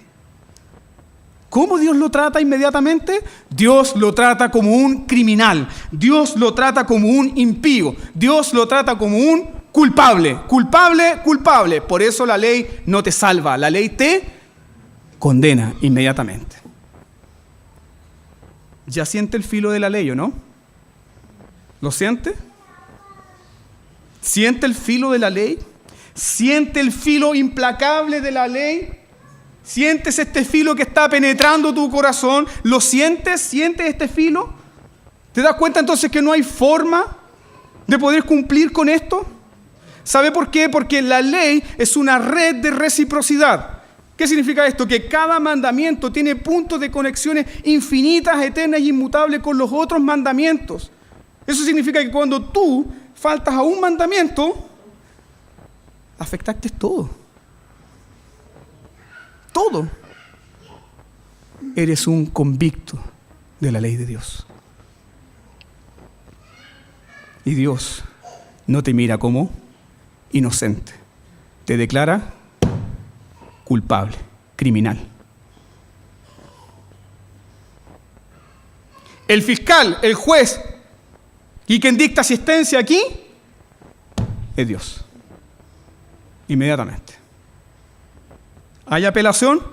S2: ¿Cómo Dios lo trata inmediatamente? Dios lo trata como un criminal. Dios lo trata como un impío. Dios lo trata como un culpable. Culpable, culpable. Por eso la ley no te salva. La ley te condena inmediatamente. ¿Ya siente el filo de la ley o no? ¿Lo siente? ¿Siente el filo de la ley? ¿Siente el filo implacable de la ley? ¿Sientes este filo que está penetrando tu corazón? ¿Lo sientes? ¿Sientes este filo? ¿Te das cuenta entonces que no hay forma de poder cumplir con esto? ¿Sabe por qué? Porque la ley es una red de reciprocidad. ¿Qué significa esto? Que cada mandamiento tiene puntos de conexiones infinitas, eternas y inmutables con los otros mandamientos. Eso significa que cuando tú faltas a un mandamiento, afectaste todo. Todo. Eres un convicto de la ley de Dios. Y Dios no te mira como inocente. Te declara culpable, criminal. El fiscal, el juez y quien dicta asistencia aquí es Dios. Inmediatamente. ¿Hay apelación?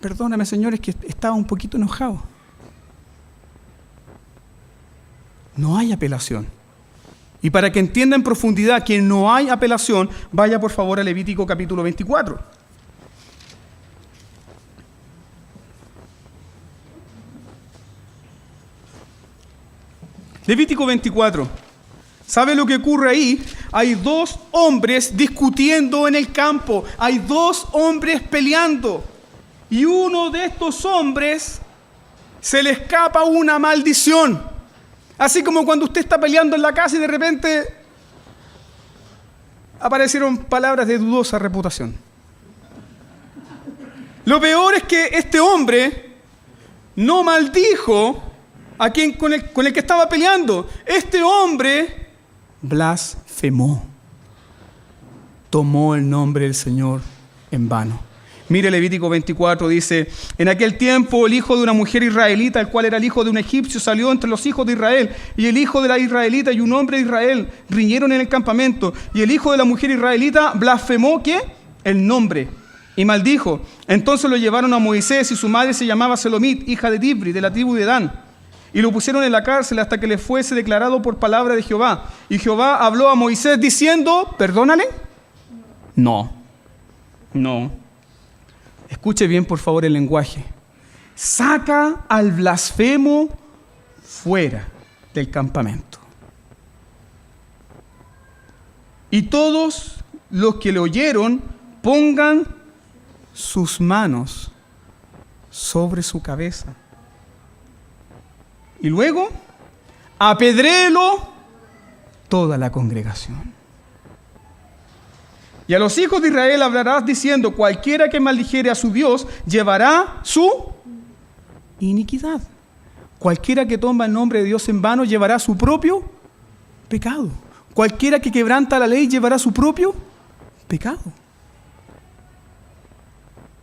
S2: Perdóname, Señor, es que estaba un poquito enojado. No hay apelación. Y para que entienda en profundidad que no hay apelación, vaya por favor a Levítico capítulo 24. Levítico 24. ¿Sabe lo que ocurre ahí? Hay dos hombres discutiendo en el campo. Hay dos hombres peleando. Y uno de estos hombres se le escapa una maldición. Así como cuando usted está peleando en la casa y de repente aparecieron palabras de dudosa reputación. Lo peor es que este hombre no maldijo a quien con el que estaba peleando. Este hombre blasfemó. Tomó el nombre del Señor en vano. Mire Levítico 24, dice: en aquel tiempo el hijo de una mujer israelita, el cual era el hijo de un egipcio, salió entre los hijos de Israel, y el hijo de la israelita y un hombre de Israel riñeron en el campamento, y el hijo de la mujer israelita blasfemó, ¿qué? El nombre, y maldijo. Entonces lo llevaron a Moisés, y su madre se llamaba Selomit, hija de Dibri, de la tribu de Dan, y lo pusieron en la cárcel hasta que le fuese declarado por palabra de Jehová. Y Jehová habló a Moisés diciendo: ¿perdónale? No. Escuche bien, por favor, el lenguaje. Saca al blasfemo fuera del campamento. Y todos los que le oyeron pongan sus manos sobre su cabeza. Y luego, apedréelo toda la congregación. Y a los hijos de Israel hablarás diciendo: cualquiera que maldijere a su Dios llevará su iniquidad. Cualquiera que toma el nombre de Dios en vano llevará su propio pecado. Cualquiera que quebranta la ley llevará su propio pecado.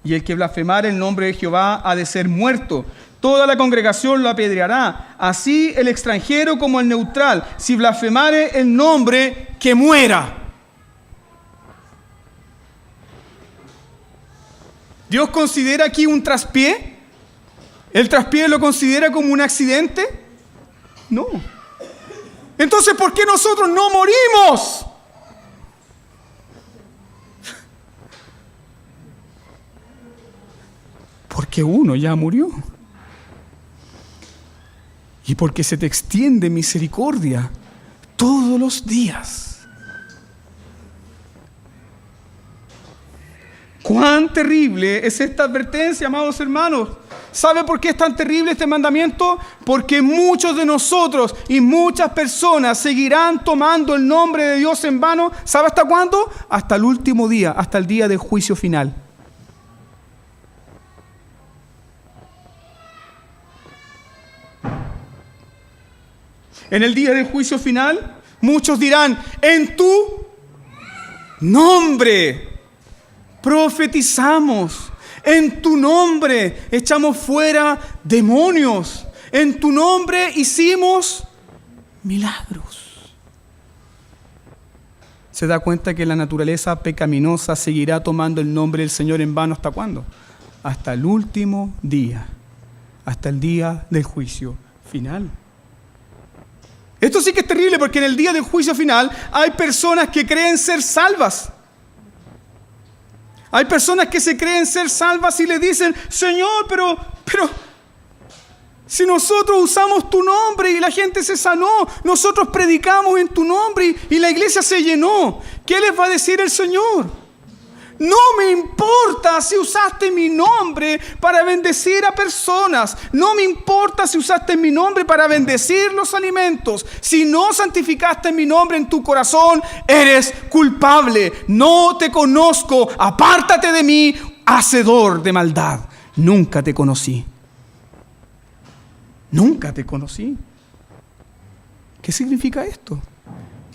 S2: Y el que blasfemare el nombre de Jehová ha de ser muerto. Toda la congregación lo apedreará. Así el extranjero como el neutral. Si blasfemare el nombre, que muera. ¿Dios considera aquí un traspié? ¿El traspié lo considera como un accidente? No. Entonces, ¿por qué nosotros no morimos? Porque uno ya murió. Y porque se te extiende misericordia todos los días. ¡Cuán terrible es esta advertencia, amados hermanos! ¿Sabe por qué es tan terrible este mandamiento? Porque muchos de nosotros y muchas personas seguirán tomando el nombre de Dios en vano. ¿Sabe hasta cuándo? Hasta el último día, hasta el día del juicio final. En el día del juicio final, muchos dirán: en tu nombre profetizamos, en tu nombre echamos fuera demonios, en tu nombre hicimos milagros. ¿Se da cuenta que la naturaleza pecaminosa seguirá tomando el nombre del Señor en vano hasta cuándo? Hasta el último día, hasta el día del juicio final. Esto sí que es terrible, porque en el día del juicio final hay personas que creen ser salvas. Hay personas que se creen ser salvas y le dicen: Señor, pero si nosotros usamos tu nombre y la gente se sanó, nosotros predicamos en tu nombre y la iglesia se llenó, ¿qué les va a decir el Señor? No me importa si usaste mi nombre para bendecir a personas. No me importa si usaste mi nombre para bendecir los alimentos. Si no santificaste mi nombre en tu corazón, eres culpable. No te conozco. Apártate de mí, hacedor de maldad. Nunca te conocí. Nunca te conocí. ¿Qué significa esto?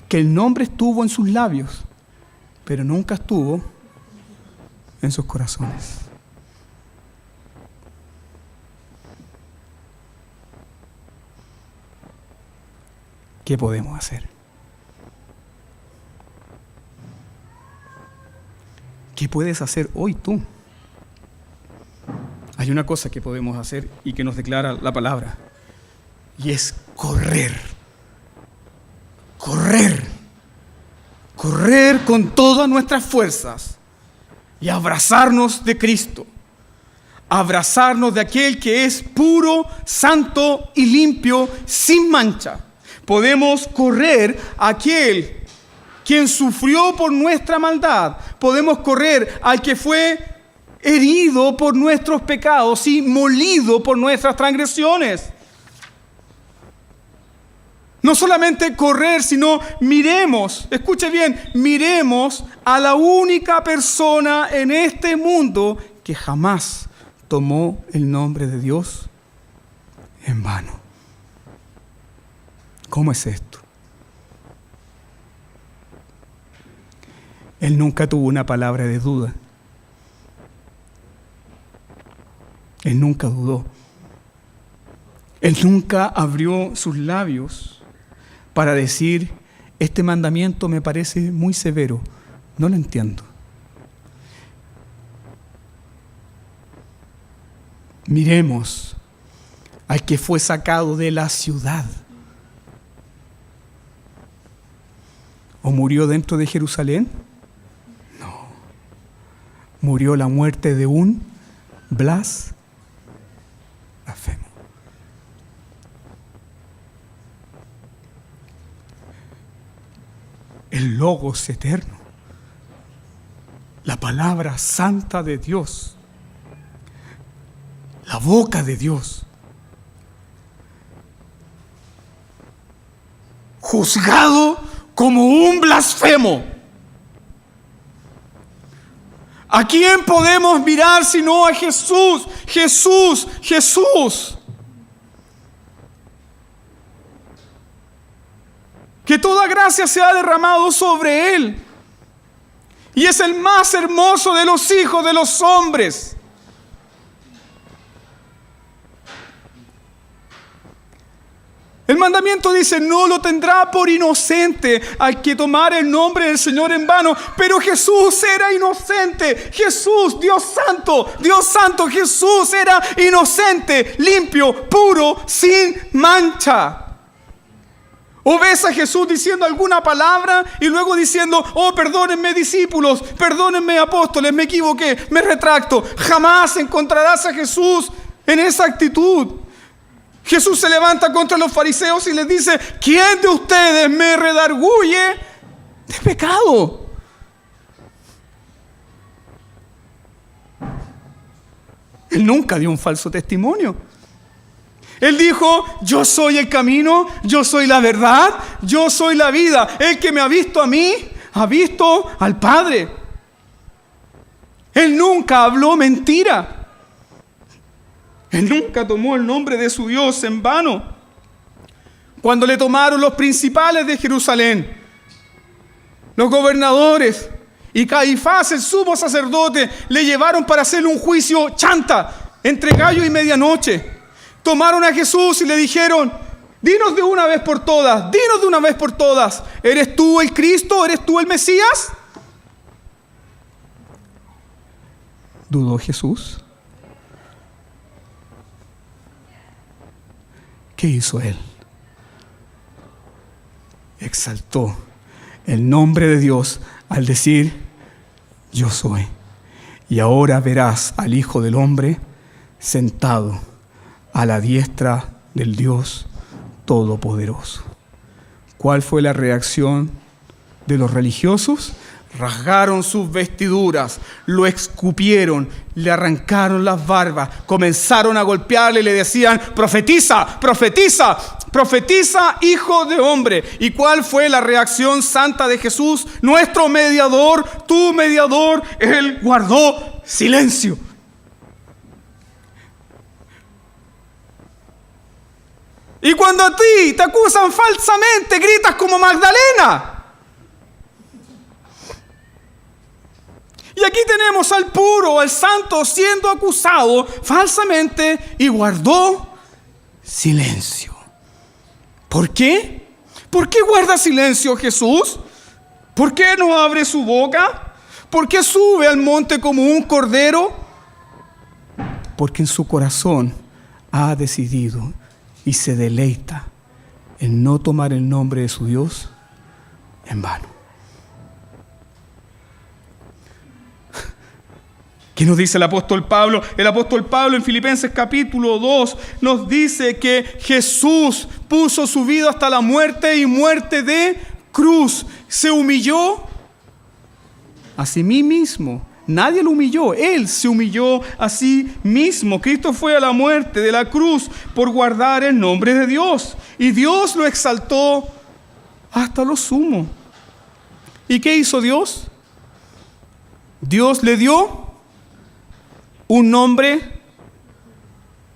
S2: Que el nombre estuvo en sus labios, pero nunca estuvo en sus corazones. ¿Qué podemos hacer? ¿Qué puedes hacer hoy tú? Hay una cosa que podemos hacer y que nos declara la palabra, y es correr. Correr. Correr con todas nuestras fuerzas y abrazarnos de Cristo, abrazarnos de aquel que es puro, santo y limpio, sin mancha. Podemos correr a aquel quien sufrió por nuestra maldad. Podemos correr al que fue herido por nuestros pecados y molido por nuestras transgresiones. No solamente correr, sino miremos, escuche bien, miremos a la única persona en este mundo que jamás tomó el nombre de Dios en vano. ¿Cómo es esto? Él nunca tuvo una palabra de duda. Él nunca dudó. Él nunca abrió sus labios para decir: este mandamiento me parece muy severo, no lo entiendo. Miremos al que fue sacado de la ciudad. ¿O murió dentro de Jerusalén? No. Murió la muerte de un blasfemo. El Logos eterno, la palabra santa de Dios, la boca de Dios, juzgado como un blasfemo. ¿A quién podemos mirar sino a Jesús? Jesús, Jesús. Que toda gracia se ha derramado sobre Él. Y es el más hermoso de los hijos de los hombres. El mandamiento dice, no lo tendrá por inocente al que tomare el nombre del Señor en vano. Pero Jesús era inocente. Jesús, Dios Santo, Jesús era inocente, limpio, puro, sin mancha. O ves a Jesús diciendo alguna palabra y luego diciendo, oh, perdónenme discípulos, perdónenme apóstoles, me equivoqué, me retracto. Jamás encontrarás a Jesús en esa actitud. Jesús se levanta contra los fariseos y les dice, ¿quién de ustedes me redarguye de pecado? Él nunca dio un falso testimonio. Él dijo, yo soy el camino, yo soy la verdad, yo soy la vida. El que me ha visto a mí, ha visto al Padre. Él nunca habló mentira. Él nunca tomó el nombre de su Dios en vano. Cuando le tomaron los principales de Jerusalén, los gobernadores y Caifás, el sumo sacerdote, le llevaron para hacerle un juicio chanta, entre gallo y medianoche. Tomaron a Jesús y le dijeron, dinos de una vez por todas, ¿eres tú el Cristo? ¿Eres tú el Mesías? ¿Dudó Jesús? ¿Qué hizo Él? Exaltó el nombre de Dios al decir, yo soy. Y ahora verás al Hijo del Hombre sentado a la diestra del Dios Todopoderoso. ¿Cuál fue la reacción de los religiosos? Rasgaron sus vestiduras, lo escupieron, le arrancaron las barbas, comenzaron a golpearle y le decían, profetiza, profetiza, profetiza, hijo de hombre. ¿Y cuál fue la reacción santa de Jesús? Nuestro mediador, tu mediador, Él guardó silencio. Y cuando a ti te acusan falsamente, gritas como Magdalena. Y aquí tenemos al puro, al santo, siendo acusado falsamente y guardó silencio. ¿Por qué? ¿Por qué guarda silencio Jesús? ¿Por qué no abre su boca? ¿Por qué sube al monte como un cordero? Porque en su corazón ha decidido y se deleita en no tomar el nombre de su Dios en vano. ¿Qué nos dice el apóstol Pablo? El apóstol Pablo en Filipenses capítulo 2 nos dice que Jesús puso su vida hasta la muerte y muerte de cruz. Se humilló a sí mismo. Nadie lo humilló. Él se humilló a sí mismo. Cristo fue a la muerte de la cruz por guardar el nombre de Dios. Y Dios lo exaltó hasta lo sumo. ¿Y qué hizo Dios? Dios le dio un nombre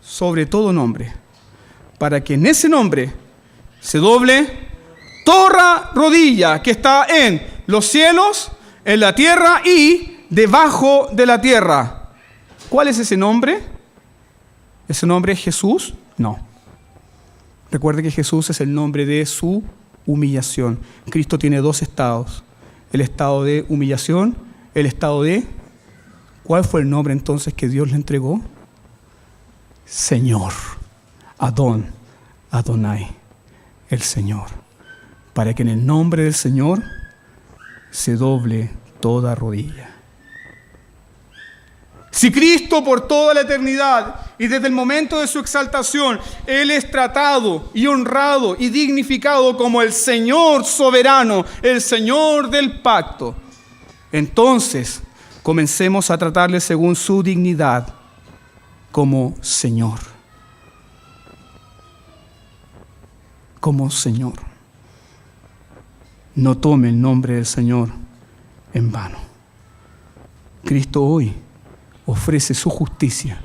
S2: sobre todo nombre, para que en ese nombre se doble toda rodilla que está en los cielos, en la tierra y debajo de la tierra. ¿Cuál es ese nombre? ¿Ese nombre es Jesús? No. Recuerde que Jesús es el nombre de su humillación. Cristo tiene dos estados: el estado de humillación, el estado de... ¿Cuál fue el nombre entonces que Dios le entregó? Señor, Adonai, el Señor. Para que en el nombre del Señor se doble toda rodilla. Si Cristo por toda la eternidad y desde el momento de su exaltación, Él es tratado y honrado y dignificado como el Señor soberano, el Señor del pacto, entonces comencemos a tratarle según su dignidad, como Señor. Como Señor. No tome el nombre del Señor en vano. Cristo hoy ofrece su justicia,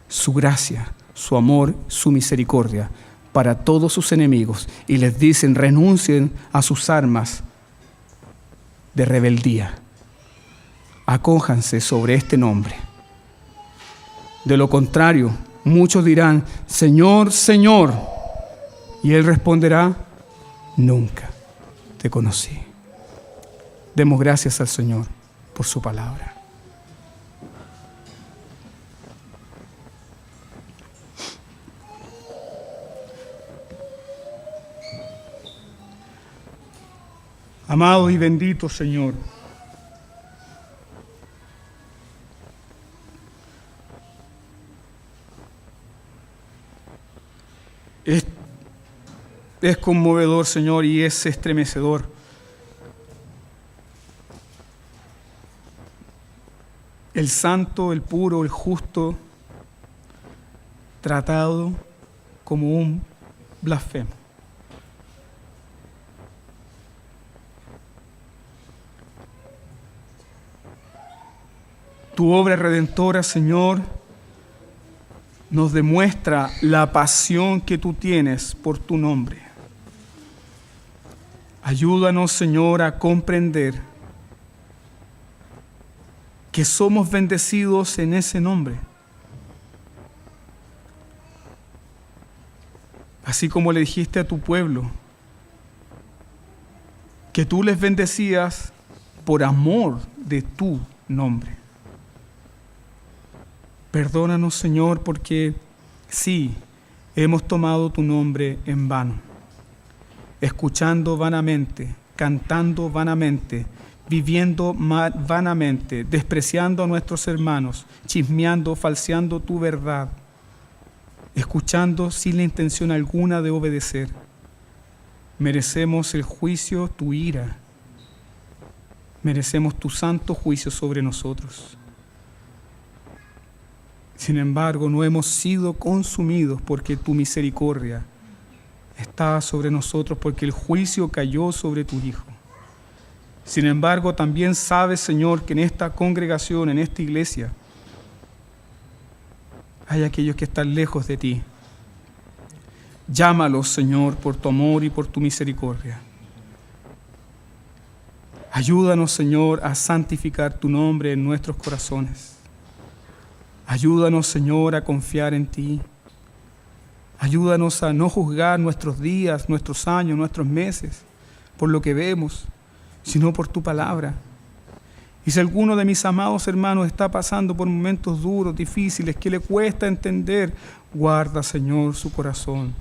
S2: su gracia, su amor, su misericordia para todos sus enemigos y les dicen: renuncien a sus armas de rebeldía. Acójanse sobre este nombre. De lo contrario, muchos dirán: Señor, Señor. Y Él responderá: nunca te conocí. Demos gracias al Señor por su palabra. Amado y bendito Señor, es conmovedor, Señor, y es estremecedor. El santo, el puro, el justo, tratado como un blasfemo. Tu obra redentora, Señor, nos demuestra la pasión que tú tienes por tu nombre. Ayúdanos, Señor, a comprender que somos bendecidos en ese nombre. Así como le dijiste a tu pueblo que tú les bendecías por amor de tu nombre. Perdónanos, Señor, porque sí, hemos tomado tu nombre en vano, escuchando vanamente, cantando vanamente, viviendo vanamente, despreciando a nuestros hermanos, chismeando, falseando tu verdad, escuchando sin la intención alguna de obedecer. Merecemos el juicio, tu ira. Merecemos tu santo juicio sobre nosotros. Sin embargo, no hemos sido consumidos porque tu misericordia está sobre nosotros, porque el juicio cayó sobre tu Hijo. Sin embargo, también sabes, Señor, que en esta congregación, en esta iglesia, hay aquellos que están lejos de ti. Llámalos, Señor, por tu amor y por tu misericordia. Ayúdanos, Señor, a santificar tu nombre en nuestros corazones. Ayúdanos, Señor, a confiar en ti. Ayúdanos a no juzgar nuestros días, nuestros años, nuestros meses por lo que vemos, sino por tu palabra. Y si alguno de mis amados hermanos está pasando por momentos duros, difíciles, que le cuesta entender, guarda, Señor, su corazón,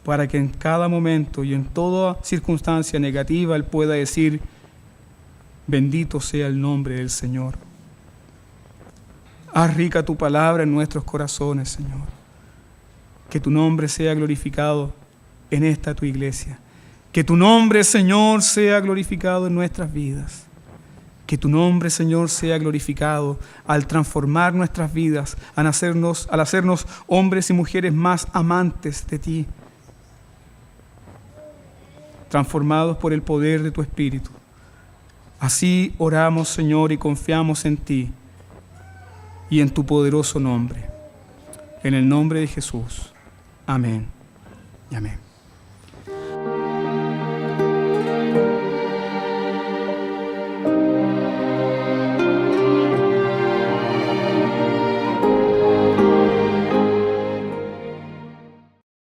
S2: para que en cada momento y en toda circunstancia negativa Él pueda decir: bendito sea el nombre del Señor. Haz rica tu palabra en nuestros corazones, Señor. Que tu nombre sea glorificado en esta tu iglesia. Que tu nombre, Señor, sea glorificado en nuestras vidas. Que tu nombre, Señor, sea glorificado al transformar nuestras vidas, al hacernos hombres y mujeres más amantes de ti, transformados por el poder de tu Espíritu. Así oramos, Señor, y confiamos en ti y en tu poderoso nombre. En el nombre de Jesús. Amén y amén.